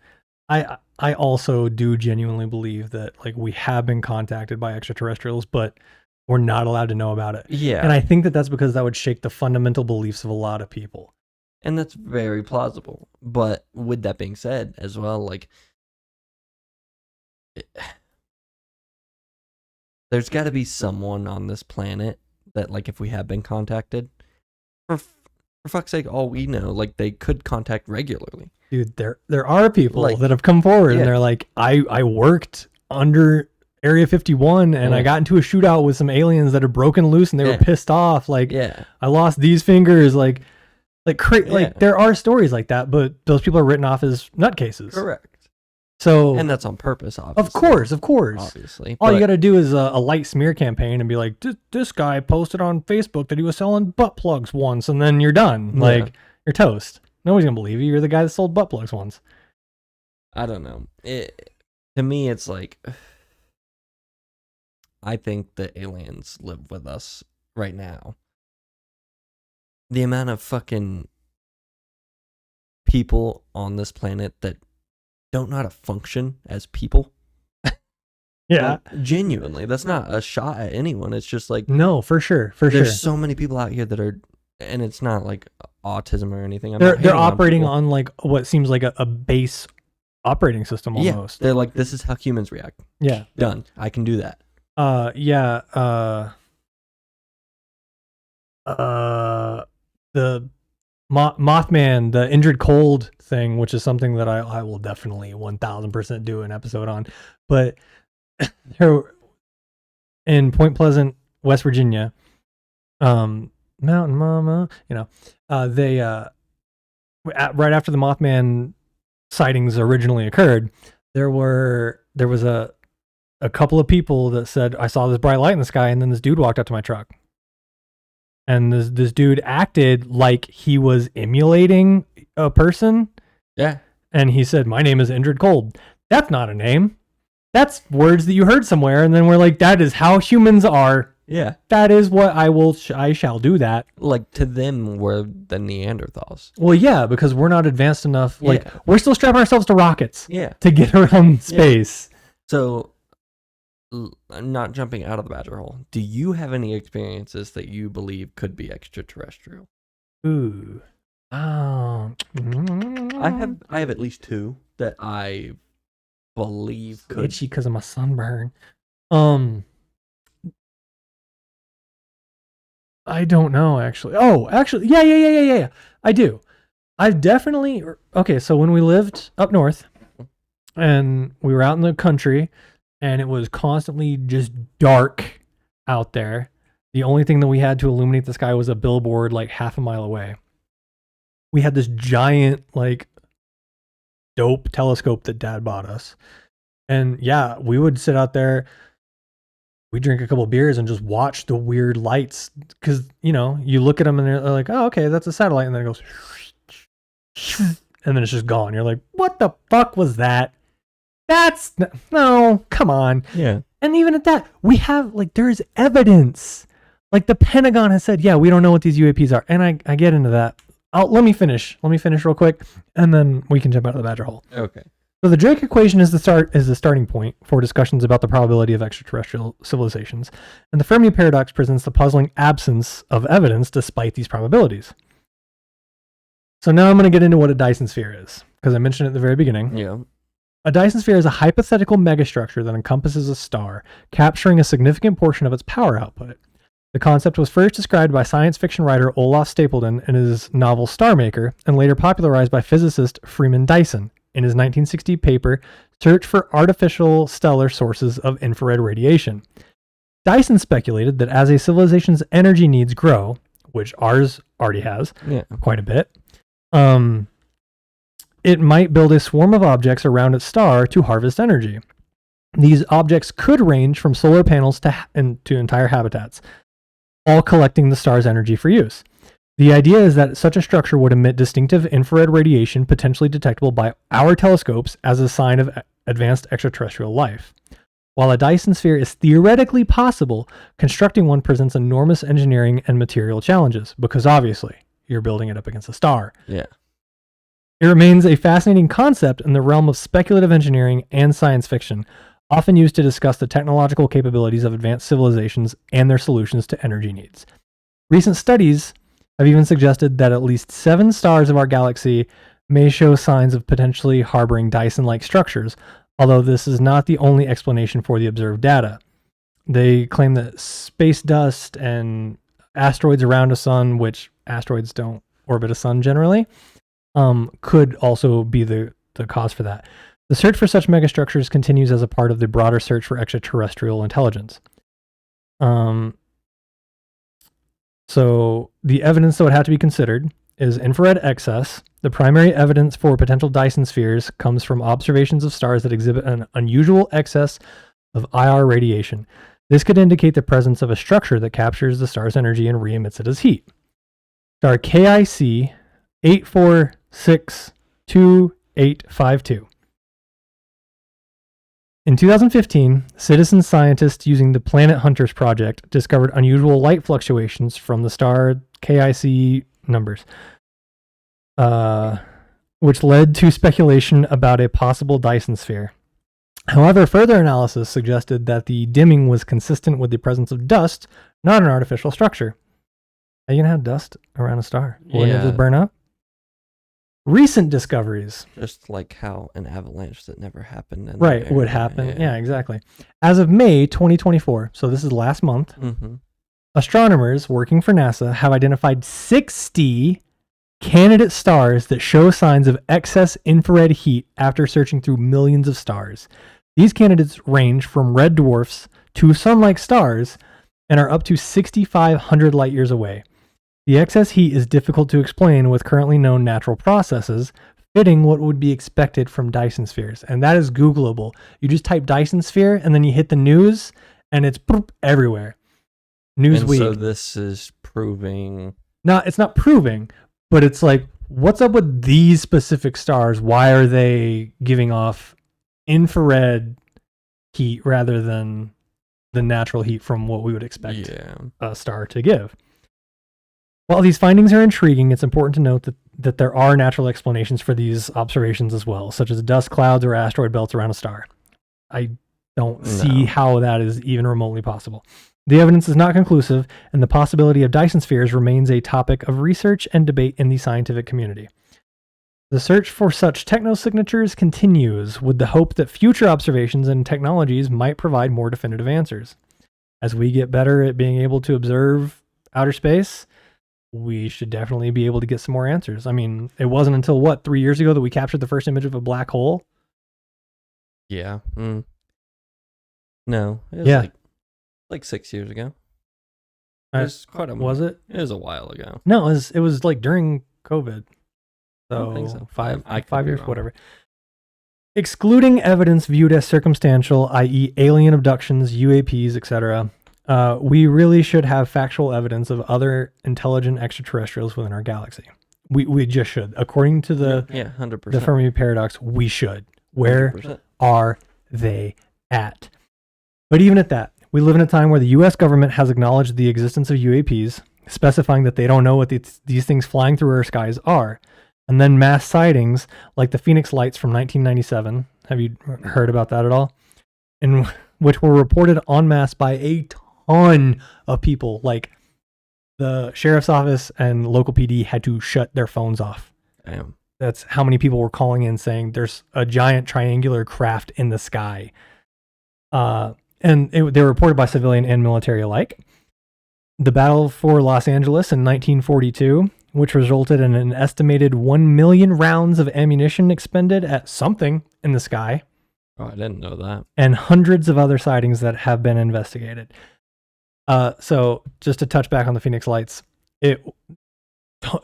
I also do genuinely believe that, like, we have been contacted by extraterrestrials, but we're not allowed to know about it. Yeah. And I think that that's because that would shake the fundamental beliefs of a lot of people. And that's very plausible. But with that being said as well, like, there's got to be someone on this planet that, like, if we have been contacted, for fuck's sake, all we know, like, they could contact regularly. Dude, there are people that have come forward and they're like, I worked under Area 51 and I got into a shootout with some aliens that had broken loose and they were pissed off. Like, I lost these fingers. Like there are stories like that, but those people are written off as nutcases. Correct. So, and that's on purpose, obviously. Of course. Obviously. All you got to do is a light smear campaign and be like, this guy posted on Facebook that he was selling butt plugs once, and then you're done. Yeah. Like, you're toast. Nobody's going to believe you. You're the guy that sold butt plugs once. I don't know. To me, it's like, I think the aliens live with us right now. The amount of fucking people on this planet that don't know how to function as people. Yeah. Like, genuinely. That's not a shot at anyone. It's just like... No, for sure. There's so many people out here that are... And it's not like autism or anything. They're operating on like what seems like a base operating system almost. Yeah, they're like, this is how humans react. Yeah. Done. I can do that. The Mothman, the injured cold thing, which is something that I will definitely 1000% do an episode on. But there, in Point Pleasant, West Virginia, Mountain Mama, they right after the Mothman sightings originally occurred, there was a couple of people that said, I saw this bright light in the sky, and then this dude walked up to my truck. And this dude acted like he was emulating a person. Yeah. And he said, my name is Injured Cold. That's not a name. That's words that you heard somewhere. And then we're like, that is how humans are. Yeah. That is what I shall do that. Like, to them, we're the Neanderthals. Well, yeah, because we're not advanced enough. Like, we're still strapping ourselves to rockets. Yeah. To get around space. Yeah. So, I'm not jumping out of the badger hole. Do you have any experiences that you believe could be extraterrestrial? Ooh. Oh. I have at least two that I believe could. Itchy because of my sunburn. I don't know, actually. Oh, actually, yeah. I do. I've definitely... Okay, so when we lived up north, and we were out in the country, and it was constantly just dark out there. The only thing that we had to illuminate the sky was a billboard like half a mile away. We had this giant, like, dope telescope that Dad bought us. And yeah, we would sit out there, we'd drink a couple of beers and just watch the weird lights. Because, you look at them and they're like, oh, okay, that's a satellite. And then it goes, and then it's just gone. You're like, what the fuck was that? No, come on. Yeah. And even at that, we have, like, there's evidence. Like, the Pentagon has said, yeah, we don't know what these UAPs are. And I get into that. Let me finish real quick, and then we can jump out of the badger hole. Okay. So the Drake equation is the starting point for discussions about the probability of extraterrestrial civilizations. And the Fermi paradox presents the puzzling absence of evidence despite these probabilities. So now I'm going to get into what a Dyson sphere is, because I mentioned it at the very beginning. Yeah. A Dyson sphere is a hypothetical megastructure that encompasses a star, capturing a significant portion of its power output. The concept was first described by science fiction writer Olaf Stapledon in his novel Star Maker, and later popularized by physicist Freeman Dyson in his 1960 paper Search for Artificial Stellar Sources of Infrared Radiation. Dyson speculated that as a civilization's energy needs grow, which ours already has quite a bit, it might build a swarm of objects around its star to harvest energy. These objects could range from solar panels to entire habitats, all collecting the star's energy for use. The idea is that such a structure would emit distinctive infrared radiation potentially detectable by our telescopes as a sign of advanced extraterrestrial life. While a Dyson sphere is theoretically possible, constructing one presents enormous engineering and material challenges, because obviously, you're building it up against a star. Yeah. It remains a fascinating concept in the realm of speculative engineering and science fiction, often used to discuss the technological capabilities of advanced civilizations and their solutions to energy needs. Recent studies have even suggested that at least 7 stars of our galaxy may show signs of potentially harboring Dyson-like structures, although this is not the only explanation for the observed data. They claim that space dust and asteroids around a sun, which asteroids don't orbit a sun generally, could also be the cause for that. The search for such megastructures continues as a part of the broader search for extraterrestrial intelligence. So the evidence that would have to be considered is infrared excess. The primary evidence for potential Dyson spheres comes from observations of stars that exhibit an unusual excess of IR radiation. This could indicate the presence of a structure that captures the star's energy and re-emits it as heat. Star KIC 8462852. In 2015, citizen scientists using the Planet Hunters project discovered unusual light fluctuations from the star KIC numbers, which led to speculation about a possible Dyson sphere. However, further analysis suggested that the dimming was consistent with the presence of dust, not an artificial structure. Are you going to have dust around a star? Wouldn't it just burn up? Recent discoveries. Just like how an avalanche that never happened. Right, would happen. Yeah, exactly. As of May 2024, so this is last month, astronomers working for NASA have identified 60 candidate stars that show signs of excess infrared heat after searching through millions of stars. These candidates range from red dwarfs to sun-like stars and are up to 6,500 light years away. The excess heat is difficult to explain with currently known natural processes, fitting what would be expected from Dyson spheres. And that is Googleable. You just type Dyson sphere and then you hit the news and it's everywhere. Newsweek. So this is proving... No, it's not proving, but it's like, what's up with these specific stars? Why are they giving off infrared heat rather than the natural heat from what we would expect a star to give? While these findings are intriguing, it's important to note that there are natural explanations for these observations as well, such as dust clouds or asteroid belts around a star. I don't see how that is even remotely possible. The evidence is not conclusive, and the possibility of Dyson spheres remains a topic of research and debate in the scientific community. The search for such technosignatures continues, with the hope that future observations and technologies might provide more definitive answers. As we get better at being able to observe outer space, we should definitely be able to get some more answers. I mean, it wasn't until 3 years ago that we captured the first image of a black hole? Yeah. No. It was like 6 years ago. It was quite a Was it? It was a while ago. No, it was like during COVID. So, I don't think so. 5 years, whatever. Excluding evidence viewed as circumstantial, i.e. alien abductions, UAPs, etc., we really should have factual evidence of other intelligent extraterrestrials within our galaxy. We just should. According to the 100%. the Fermi paradox, we should. Where 100%. are they at? But even at that, we live in a time where the U.S. government has acknowledged the existence of UAPs, specifying that they don't know what these things flying through our skies are. And then mass sightings like the Phoenix Lights from 1997. Have you heard about that at all? In which were reported en masse by a ton of people. Like the sheriff's office and local PD had to shut their phones off. Damn. That's how many people were calling in saying there's a giant triangular craft in the sky. And they were reported by civilian and military alike. The battle for Los Angeles in 1942, which resulted in an estimated 1 million rounds of ammunition expended at something in the sky. Oh, I didn't know that. And hundreds of other sightings that have been investigated. So just to touch back on the Phoenix Lights,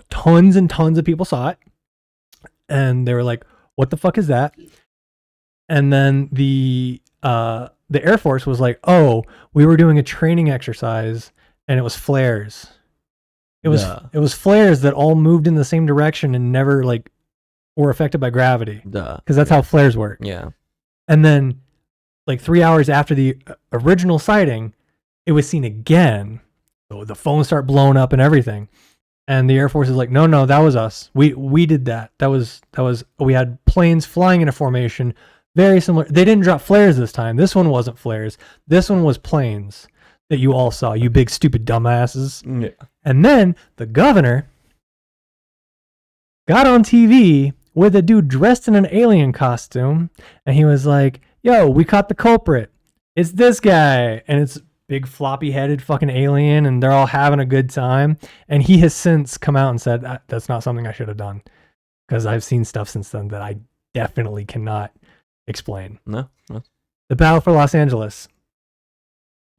tons and tons of people saw it. And they were like, what the fuck is that? And then the Air Force was like, oh, we were doing a training exercise and it was flares. It was flares that all moved in the same direction and never were affected by gravity. Because that's how flares work. Yeah. And then 3 hours after the original sighting, it was seen again. So the phones start blowing up and everything. And the Air Force is like, no, that was us. We did that. That was we had planes flying in a formation. Very similar. They didn't drop flares this time. This one wasn't flares. This one was planes that you all saw, you big stupid dumbasses. Yeah. And then the governor got on TV with a dude dressed in an alien costume, and he was like, yo, we caught the culprit. It's this guy. And it's big floppy headed fucking alien, and they're all having a good time. And he has since come out and said, that's not something I should have done. Because I've seen stuff since then that I definitely cannot explain. No. The battle for Los Angeles.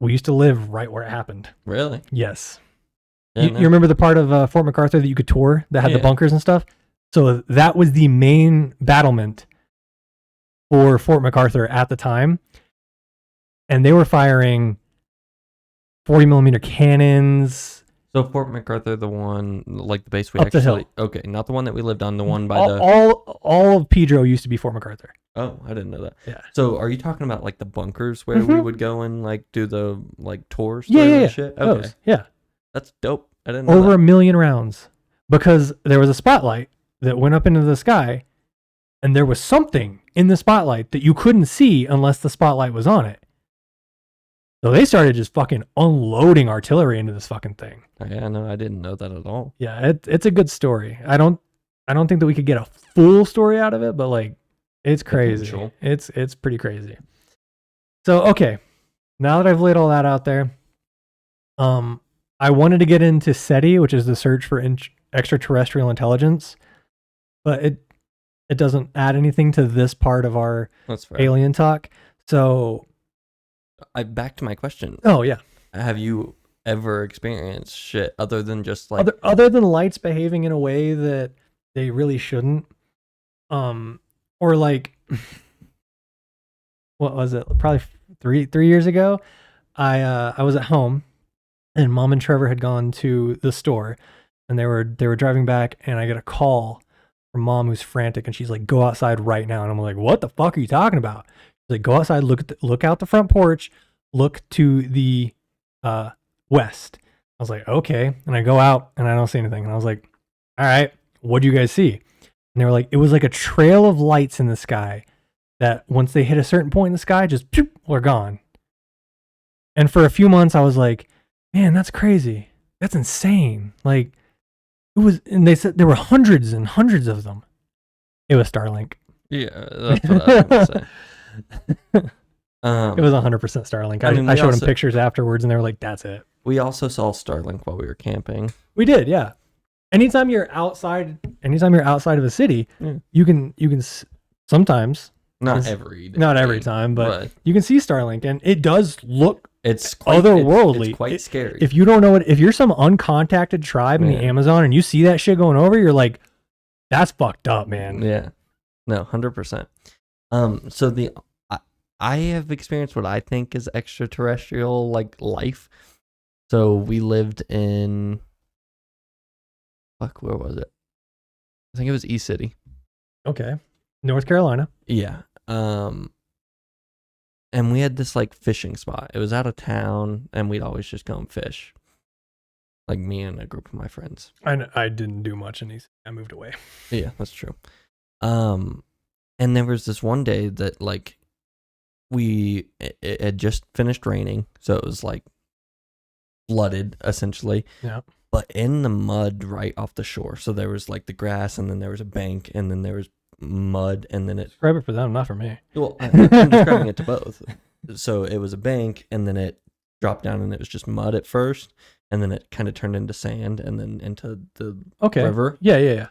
We used to live right where it happened. Really? Yes. You remember the part of Fort MacArthur that you could tour that had the bunkers and stuff? So that was the main battlement for Fort MacArthur at the time. And they were firing 40 millimeter cannons. So Fort MacArthur, the one, like the base we up actually... the hill. Okay, not the one that we lived on, the one by all of Pedro used to be Fort MacArthur. Oh, I didn't know that. Yeah. So are you talking about like the bunkers where we would go and like do the like tours? Yeah. Shit? Okay. Those. Yeah. That's dope. I didn't know Over 1 million rounds. Because there was a spotlight that went up into the sky, and there was something in the spotlight that you couldn't see unless the spotlight was on it. So they started just fucking unloading artillery into this fucking thing. Yeah, no, I didn't know that at all. Yeah, it's a good story. I don't think that we could get a full story out of it, but like it's crazy. Potential. It's pretty crazy. So okay, now that I've laid all that out there, I wanted to get into SETI, which is the search for extraterrestrial intelligence, but it doesn't add anything to this part of our alien talk. So back to my question. Oh yeah. Have you ever experienced shit other than just like other than lights behaving in a way that they really shouldn't? Or like what was it? Probably three years ago. I was at home and Mom and Trevor had gone to the store and they were driving back and I get a call from Mom who's frantic and she's like, "Go outside right now." And I'm like, "What the fuck are you talking about?" She's like, "Go outside, look out the front porch, look to the west." I was like, "Okay." And I go out and I don't see anything. And I was like, "All right, what do you guys see?" And they were like, it was like a trail of lights in the sky that once they hit a certain point in the sky, just poof, were gone. And for a few months I was like, "Man, that's crazy. That's insane." Like it was, and they said there were hundreds and hundreds of them. It was Starlink. Yeah, that's what I was going to say. It was 100% Starlink. I showed them pictures afterwards and they were like, "That's it." We also saw Starlink while we were camping. We did, yeah. Anytime you're outside of a city, you can sometimes, not every time, but you can see Starlink and it does look it's quite otherworldly. It's quite scary. If you don't know if you're some uncontacted tribe in the Amazon and you see that shit going over, you're like, "That's fucked up, man." Yeah. No, 100%. So I have experienced what I think is extraterrestrial like life. So we lived in where was it? I think it was East City. Okay. North Carolina. Yeah. And we had this like fishing spot. It was out of town and we'd always just go and fish. Like me and a group of my friends. I didn't do much in East. I moved away. Yeah, that's true. And there was this one day that like it had just finished raining, so it was like flooded essentially. Yeah. But in the mud right off the shore. So there was like the grass and then there was a bank and then there was mud and then it... Describe it for them, not for me. Well, I'm describing it to both. So it was a bank and then it dropped down and it was just mud at first and then it kind of turned into sand and then into the river. Yeah.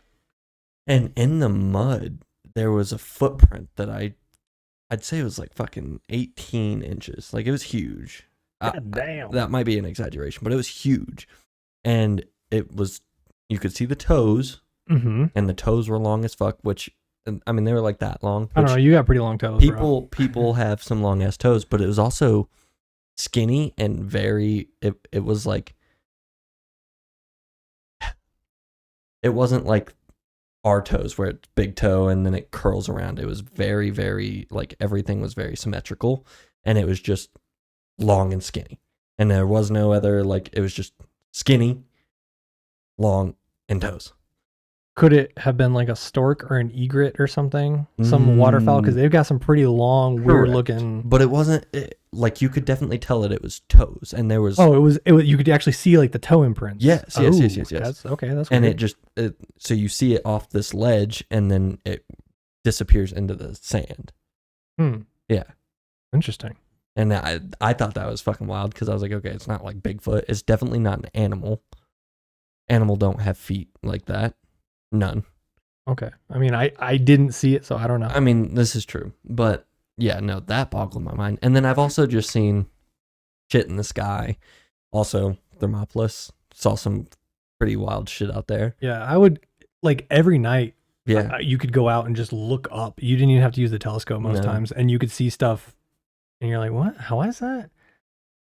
And in the mud, there was a footprint that I'd say it was like fucking 18 inches. Like it was huge. God damn. That might be an exaggeration, but it was huge. And it was, you could see the toes, and the toes were long as fuck, which, I mean, they were like that long. I don't know, you got pretty long toes, People have some long ass toes, but it was also skinny and very, it was like, it wasn't like our toes where it's big toe and then it curls around. It was very, very, like everything was very symmetrical and it was just long and skinny. And there was no other, like, it was just skinny, long, and toes. Could it have been like a stork or an egret or something? Some waterfowl? Because they've got some pretty long, weird looking. But it wasn't, like, you could definitely tell it was toes. And there was. Oh, it was, you could actually see like the toe imprints. Yes. That's okay. That's and weird. So you see it off this ledge and then it disappears into the sand. Yeah. Interesting. And I thought that was fucking wild because I was like, okay, it's not like Bigfoot. It's definitely not an animal. Animal don't have feet like that. None. Okay. I mean, I didn't see it, so I don't know. I mean, this is true. But yeah, no, that boggled my mind. And then I've also just seen shit in the sky. Also, Thermopolis. saw some pretty wild shit out there. Yeah, I would like every night. Yeah, you could go out and just look up. You didn't even have to use the telescope most times, and you could see stuff. And you're like, what? How is that?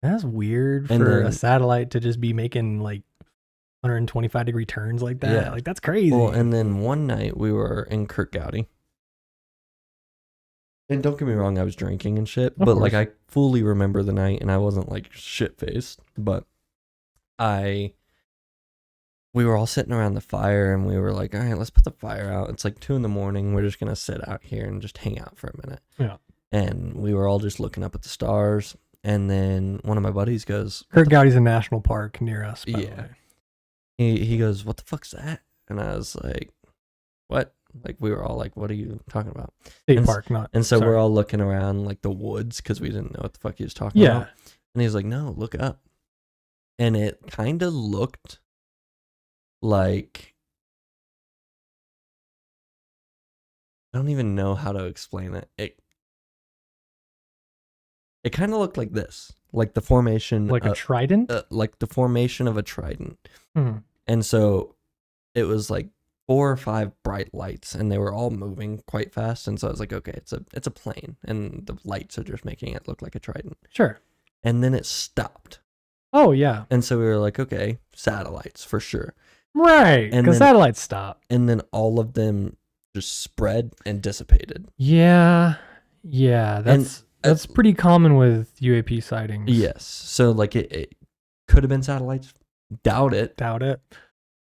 That's weird for a satellite to just be making like 125-degree turns like that. Yeah. Like, that's crazy. Well, and then one night we were in Kirkgowdy. And don't get me wrong, I was drinking and shit, but like I fully remember the night and I wasn't like shit-faced, but we were all sitting around the fire and we were like, all right, let's put the fire out. It's like 2 a.m. We're just going to sit out here and just hang out for a minute. Yeah. And we were all just looking up at the stars. And then one of my buddies goes, Kirkgowdy's a national park near us, by the way. He goes, what the fuck's that? And I was like, what? Like, we were all like, what are you talking about? State park, not. And so we're all looking around like the woods because we didn't know what the fuck he was talking about. And he's like, no, look up. And it kind of looked like, I don't even know how to explain it. It kind of looked like this, like the formation, like a trident, like the formation of a trident. Hmm. And so it was like 4 or 5 bright lights, and they were all moving quite fast. And so I was like, okay, it's a plane, and the lights are just making it look like a trident. Sure. And then it stopped. Oh yeah. And so we were like, okay, satellites for sure. Right. Because satellites stop. And then all of them just spread and dissipated. Yeah. Yeah. That's pretty common with UAP sightings. Yes. So like it could have been satellites. Doubt it.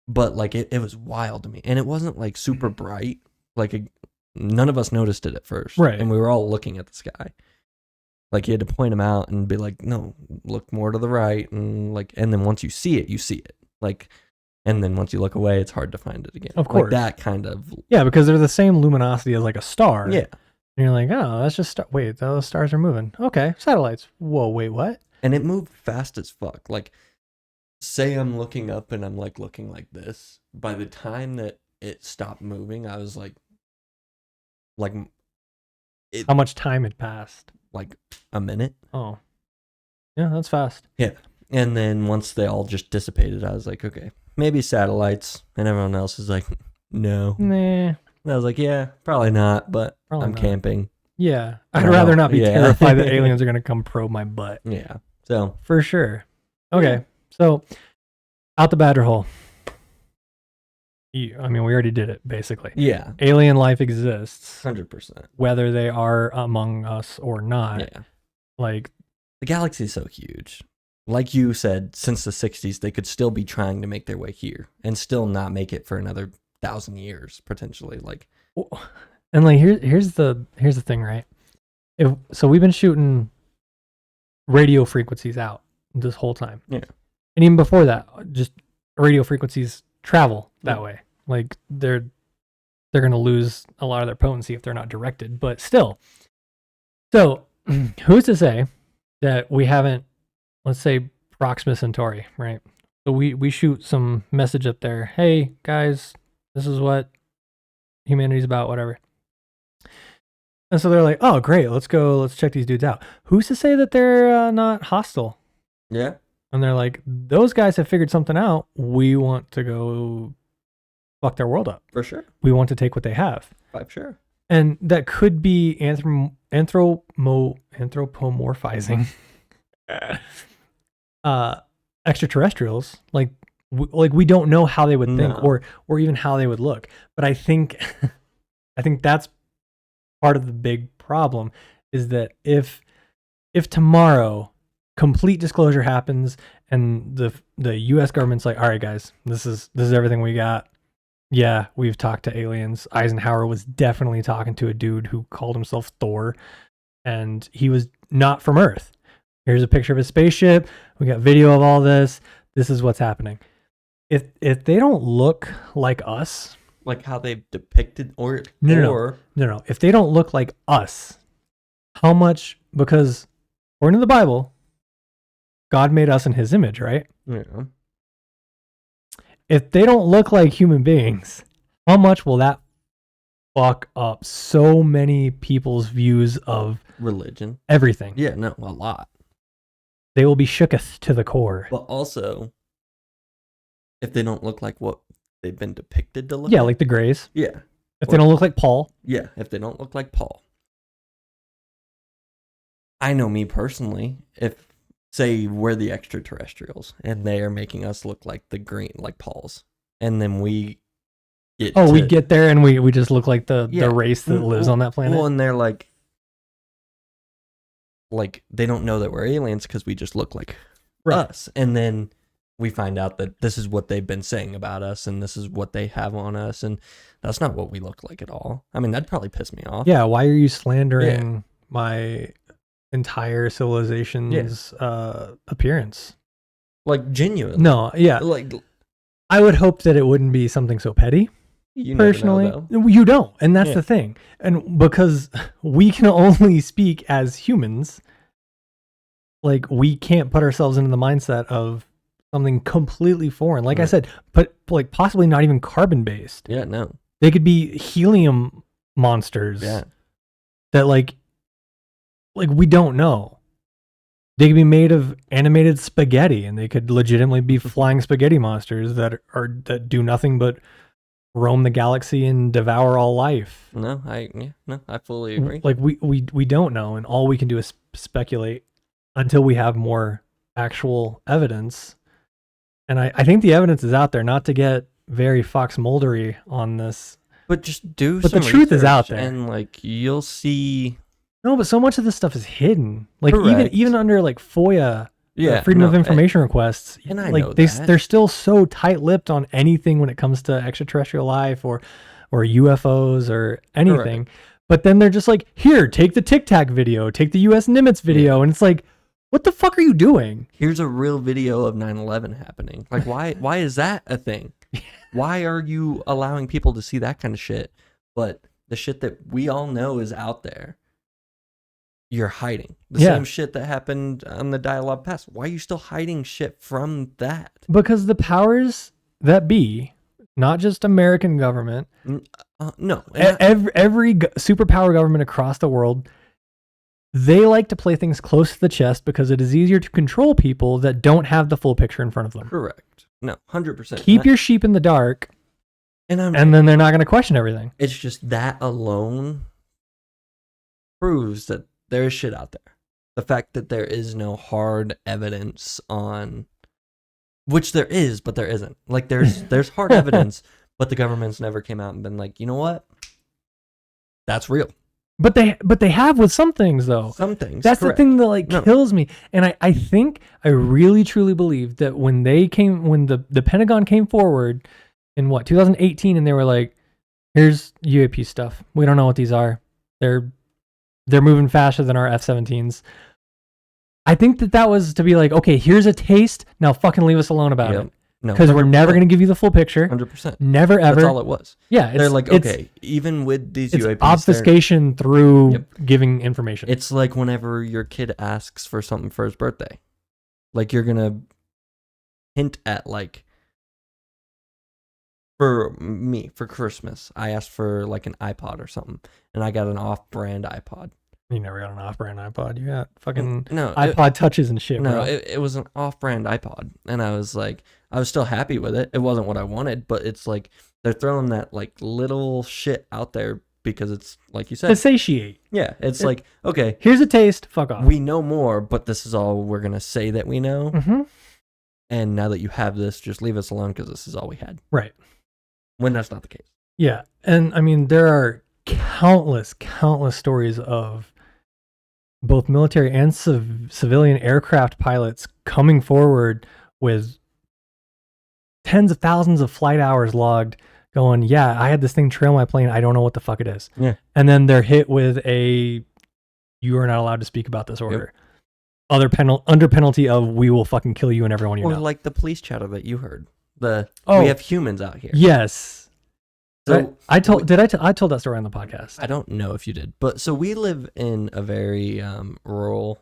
But like it was wild to me. And it wasn't like super bright. Like none of us noticed it at first. Right. And we were all looking at the sky. Like you had to point them out and be like, no, look more to the right. And like, and then once you see it, you see it. Like, and then once you look away, it's hard to find it again. Of course. Like that kind of. Yeah, because they're the same luminosity as like a star. Yeah. And you're like, oh, that's just wait, those stars are moving. Okay, satellites. Whoa, wait, what? And it moved fast as fuck. Like, say I'm looking up and I'm like looking like this. By the time that it stopped moving, I was like how much time had passed? Like a minute. Oh, yeah, that's fast. Yeah. And then once they all just dissipated, I was like, okay, maybe satellites. And everyone else is like, no. Nah. And I was like, yeah, probably not, but I'm camping. Yeah. I'd rather not be terrified that aliens are going to come probe my butt. Yeah. So. For sure. Okay. So, out the badger hole. I mean, we already did it, basically. Yeah. Alien life exists. 100%. Whether they are among us or not. Yeah. Like. The galaxy is so huge. Like you said, since the 60s, they could still be trying to make their way here and still not make it for another 1,000 years potentially. Like, and like here's the thing, right? So we've been shooting radio frequencies out this whole time. Yeah. And even before that, just radio frequencies travel that way. Like they're going to lose a lot of their potency if they're not directed, but still. So who's to say that we haven't, let's say, Proxima Centauri, right? So we shoot some message up there. Hey guys, this is what humanity's about, whatever. And so they're like, oh great, let's check these dudes out. Who's to say that they're not hostile? Yeah. And they're like, those guys have figured something out. We want to go fuck their world up. For sure. We want to take what they have. For sure. And that could be anthropomorphizing extraterrestrials. Like we don't know how they would think or even how they would look. But I think that's part of the big problem is that if tomorrow complete disclosure happens and the US government's like, all right guys, this is everything we got. Yeah, we've talked to aliens. Eisenhower was definitely talking to a dude who called himself Thor, and he was not from Earth. Here's a picture of a spaceship. We got video of all this. This is what's happening. If they don't look like us, like how they've depicted, no. If they don't look like us, how much? Because according to the Bible, God made us in His image, right? Yeah. If they don't look like human beings, how much will that fuck up so many people's views of religion, everything? Yeah, no, a lot. They will be shooketh to the core. But also, if they don't look like what they've been depicted to look Yeah, like. like the Greys. Yeah. If they don't look like Paul. Yeah, if they don't look like Paul. I know me personally, if, say, we're the extraterrestrials, and they are making us look like the green, like Paul's, and then we we get there and we just look like the race that lives on that planet. Well, and they're like they don't know that we're aliens because we just look like us. And then we find out that this is what they've been saying about us and this is what they have on us. And that's not what we look like at all. I mean, that'd probably piss me off. Yeah. Why are you slandering my entire civilization's appearance? Like, genuinely. No. Yeah. Like, I would hope that it wouldn't be something so petty. You personally, never know, though. You don't, and that's the thing. And because we can only speak as humans, like we can't put ourselves into the mindset of something completely foreign. Like I said, but like possibly not even carbon based. Yeah, no. They could be helium monsters. Yeah. That like we don't know. They could be made of animated spaghetti, and they could legitimately be flying spaghetti monsters that do nothing but roam the galaxy and devour all life. No, I fully agree. Like we don't know, and all we can do is speculate until we have more actual evidence. And I think the evidence is out there. Not to get very Fox Muldery on this, but just do. But the truth is out there, and like you'll see. No, but so much of this stuff is hidden. Like Correct. even under like FOIA. Freedom of Information requests, and I like know they're still so tight-lipped on anything when it comes to extraterrestrial life or UFOs or anything. Correct. But then they're just like, here, take the Tic Tac video, take the U.S. Nimitz video, and it's like, what the fuck are you doing? Here's a real video of 9/11 happening. Like, why is that a thing? Why are you allowing people to see that kind of shit? But the shit that we all know is out there, you're hiding. The same shit that happened on the Dialogue Pass. Why are you still hiding shit from that? Because the powers that be, not just American government, no, every superpower government across the world, they like to play things close to the chest because it is easier to control people that don't have the full picture in front of them. Correct. No, 100%. Keep your sheep in the dark, and then they're not going to question everything. It's just that alone proves that there's shit out there. The fact that there is no hard evidence on, which there is, but there isn't. Like there's hard evidence, but the government's never came out and been like, you know what? That's real. But they have with some things though. Some things. That's correct. The thing that kills me. And I think I really truly believe that when the Pentagon came forward in 2018, and they were like, here's UAP stuff. We don't know what these are. They're moving faster than our F-17s. I think that was to be like, okay, here's a taste. Now fucking leave us alone about it. No, because we're never going to give you the full picture. 100%. Never, ever. That's all it was. Yeah. They're like, okay, even with these it's UAPs. Obfuscation through giving information. It's like whenever your kid asks for something for his birthday. Like you're going to hint at like, for me, for Christmas, I asked for like an iPod or something, and I got an off-brand iPod. You never got an off-brand iPod. You got fucking iPod touches and shit, no, bro. It was an off-brand iPod, and I was still happy with it. It wasn't what I wanted, but it's like they're throwing that like little shit out there because it's like you said, to satiate. Yeah, it's like, okay, here's a taste. Fuck off. We know more, but this is all we're gonna say that we know. Mm-hmm. And now that you have this, just leave us alone because this is all we had. Right. When that's not the case. Yeah. And I mean, there are countless stories of both military and civilian aircraft pilots coming forward with tens of thousands of flight hours logged going, yeah, I had this thing trail my plane. I don't know what the fuck it is. Yeah. And then they're hit with you are not allowed to speak about this order. Under penalty of we will fucking kill you and everyone you know. Or like the police chatter that you heard. We have humans out here. Yes. So I told that story on the podcast. I don't know if you did, but so we live in a very rural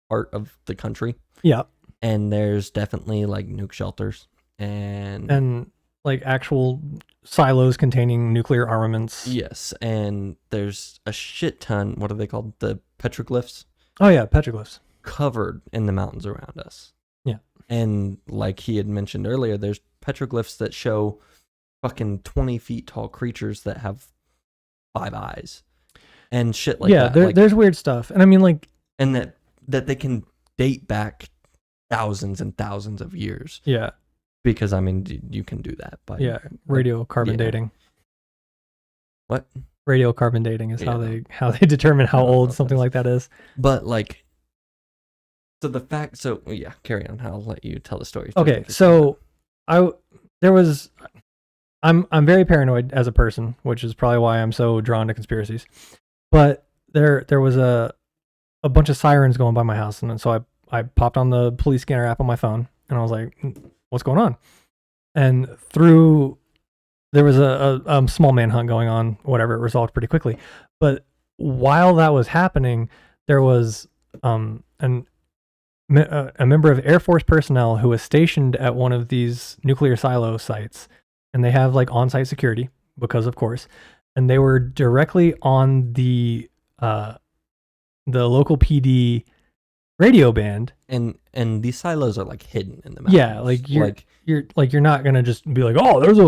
part of the country. Yeah. And there's definitely like nuke shelters and like actual silos containing nuclear armaments. Yes, and there's a shit ton. What are they called? The petroglyphs. Oh yeah, petroglyphs covered in the mountains around us. Yeah. And like he had mentioned earlier, there's petroglyphs that show fucking 20 feet tall creatures that have 5 eyes and shit like that. Yeah, there's weird stuff. And I mean, like... And that they can date back thousands and thousands of years. Yeah. Because, I mean, you can do that. By, radiocarbon dating. What? Radiocarbon dating is how they determine how old something like that is. But, like... So, yeah, carry on. I'll let you tell the story. Okay, so I'm very paranoid as a person, which is probably why I'm so drawn to conspiracies. But there was a bunch of sirens going by my house, and so I popped on the police scanner app on my phone, and I was like, "What's going on?" And there was a small manhunt going on. Whatever, it resolved pretty quickly. But while that was happening, there was a member of Air Force personnel who was stationed at one of these nuclear silo sites, and they have like on-site security because, of course, and they were directly on the local PD radio band. And these silos are like hidden in the mountains. Yeah, like you're not gonna just be like, oh, there's a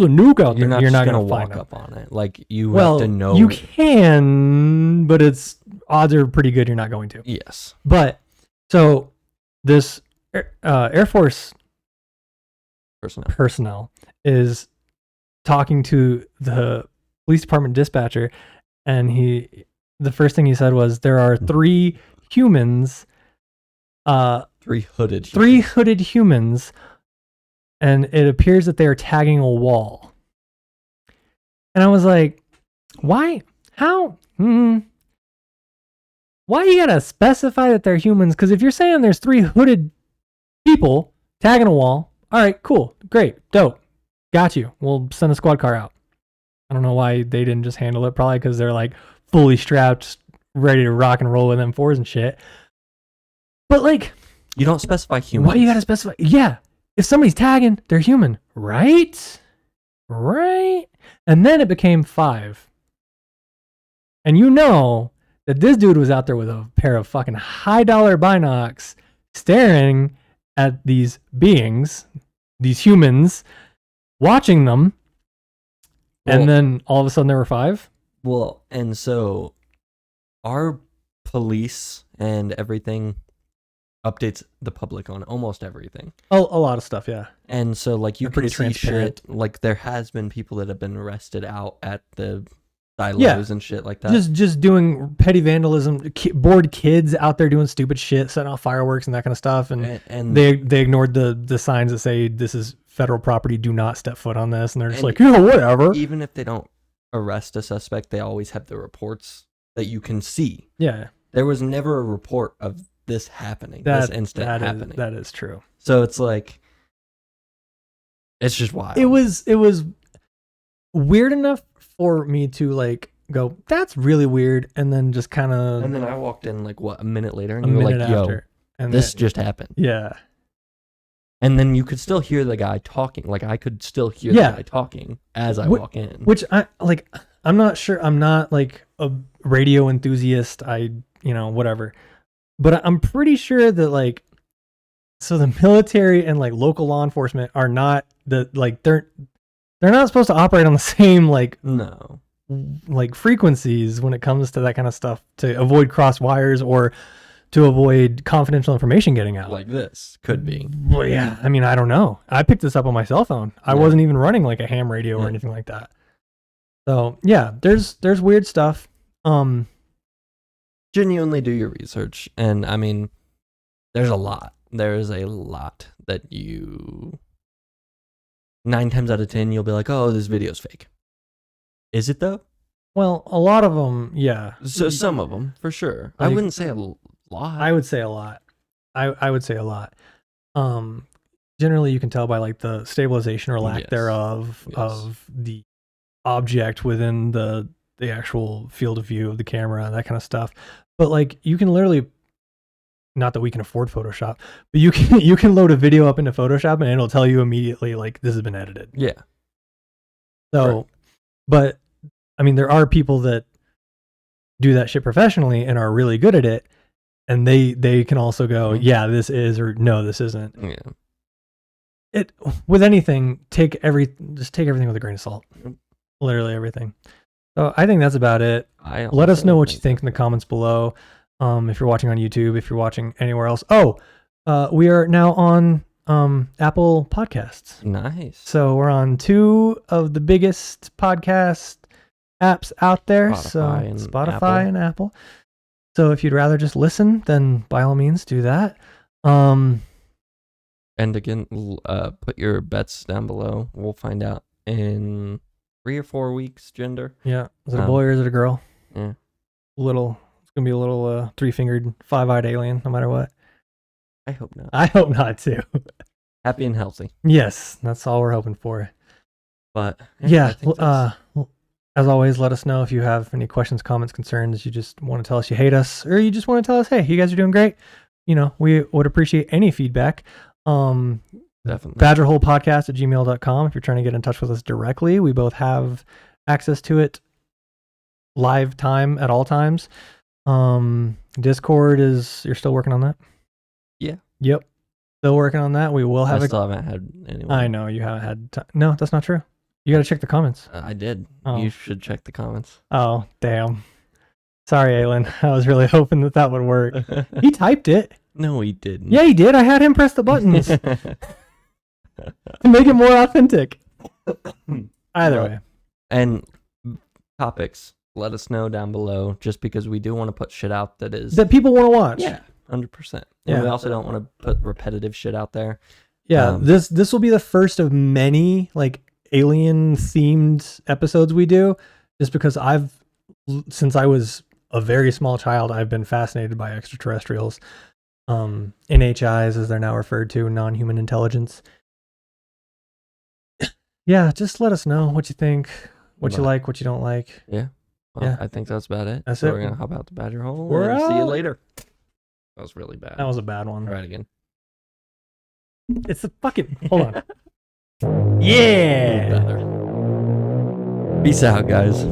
nuke out there. You're not gonna walk up on it. Like you have to know. You can, but odds are pretty good you're not going to. Yes. But so this Air Force personnel is talking to the police department dispatcher, and the first thing he said was, there are 3 humans, 3 hooded humans, and it appears that they are tagging a wall. And I was like, why? How? Why you gotta specify that they're humans? Because if you're saying there's 3 hooded people tagging a wall, all right, cool, great, dope, got you. We'll send a squad car out. I don't know why they didn't just handle it. Probably because they're like fully strapped, ready to rock and roll with M4s and shit. But like, you don't specify human. Why you gotta specify? Yeah, if somebody's tagging, they're human, right? Right. And then it became 5. And you know that this dude was out there with a pair of fucking high-dollar binocs, staring at these beings, these humans, watching them. And then all of a sudden there were 5. Well, and so our police and everything updates the public on almost everything. A lot of stuff, yeah. And so, like, you They're can see shit. Like, there has been people that have been arrested out at the silos and shit like that. Just doing petty vandalism, bored kids out there doing stupid shit, setting off fireworks and that kind of stuff. And they ignored the signs that say this is federal property, do not step foot on this. And they're just like, yeah, whatever. Even if they don't arrest a suspect, they always have the reports that you can see. Yeah. There was never a report of this happening, this incident happening. That is true. So it's like, it's just wild. It was weird enough for me to like go, that's really weird, and then just kind of. And then I walked in like a minute later, and you were like, "Yo, and this just happened." Yeah. And then you could still hear the guy talking. Like I could still hear the guy talking as I walk in. Which I'm not sure. I'm not like a radio enthusiast. Whatever. But I'm pretty sure that like, so the military and like local law enforcement are not they're not supposed to operate on the same frequencies when it comes to that kind of stuff, to avoid cross wires or to avoid confidential information getting out. Like this could be. Well, yeah. I mean, I don't know. I picked this up on my cell phone. I wasn't even running like a ham radio or anything like that. So yeah, there's weird stuff. Genuinely do your research, and I mean, there's a lot that you 9 times out of 10 you'll be like, oh, this video's fake. Is it though? Well, a lot of them, yeah. So some of them for sure. Like, I wouldn't say a lot. I would say a lot. I would say a lot. Generally you can tell by like the stabilization or lack thereof of the object within the actual field of view of the camera, that kind of stuff. But like, you can literally, not that we can afford Photoshop, but you can load a video up into Photoshop and it'll tell you immediately like, this has been edited. Yeah. So, right. But I mean, there are people that do that shit professionally and are really good at it, and they can also go, yeah, this is, or no, this isn't. Yeah. with anything, take everything with a grain of salt. Literally everything. So I think that's about it. Let us know what you think in the comments below. If you're watching on YouTube, if you're watching anywhere else. We are now on Apple Podcasts. Nice. So we're on 2 of the biggest podcast apps out there. Spotify and Apple. So if you'd rather just listen, then by all means do that. And again, put your bets down below. We'll find out in 3 or 4 weeks, gender. Yeah. Is it a boy or is it a girl? Yeah. It's going to be a little 3-fingered, 5-eyed alien, no matter what. I hope not. I hope not, too. Happy and healthy. Yes, that's all we're hoping for. But yeah, as always, let us know if you have any questions, comments, concerns. You just want to tell us you hate us, or you just want to tell us, hey, you guys are doing great. We would appreciate any feedback. Definitely. badgerholepodcast@gmail.com if you're trying to get in touch with us directly. We both have access to it live time at all times. Discord you're still working on that? Yeah. Yep. Still working on that. We will have I still haven't had anyone. I know you haven't had time. No, that's not true. You got to check the comments. I did. Oh. You should check the comments. Oh, damn. Sorry, Aylin. I was really hoping that would work. He typed it. No, he didn't. Yeah, he did. I had him press the buttons to make it more authentic. Either way. And topics, let us know down below, just because we do want to put shit out that people want to watch. Yeah, 100%. Yeah. And we also don't want to put repetitive shit out there. Yeah, this will be the first of many like alien themed episodes we do, just because since I was a very small child, I've been fascinated by extraterrestrials. NHIs, as they're now referred to, non-human intelligence. Yeah, just let us know what you think, what you like, what you don't like. Yeah. Well, I think that's about it. That's so it. We're going to hop out the badger hole. We're out. See you later. That was really bad. That was a bad one. Try it again. It's the fucking... Hold on. Yeah! Peace out, guys.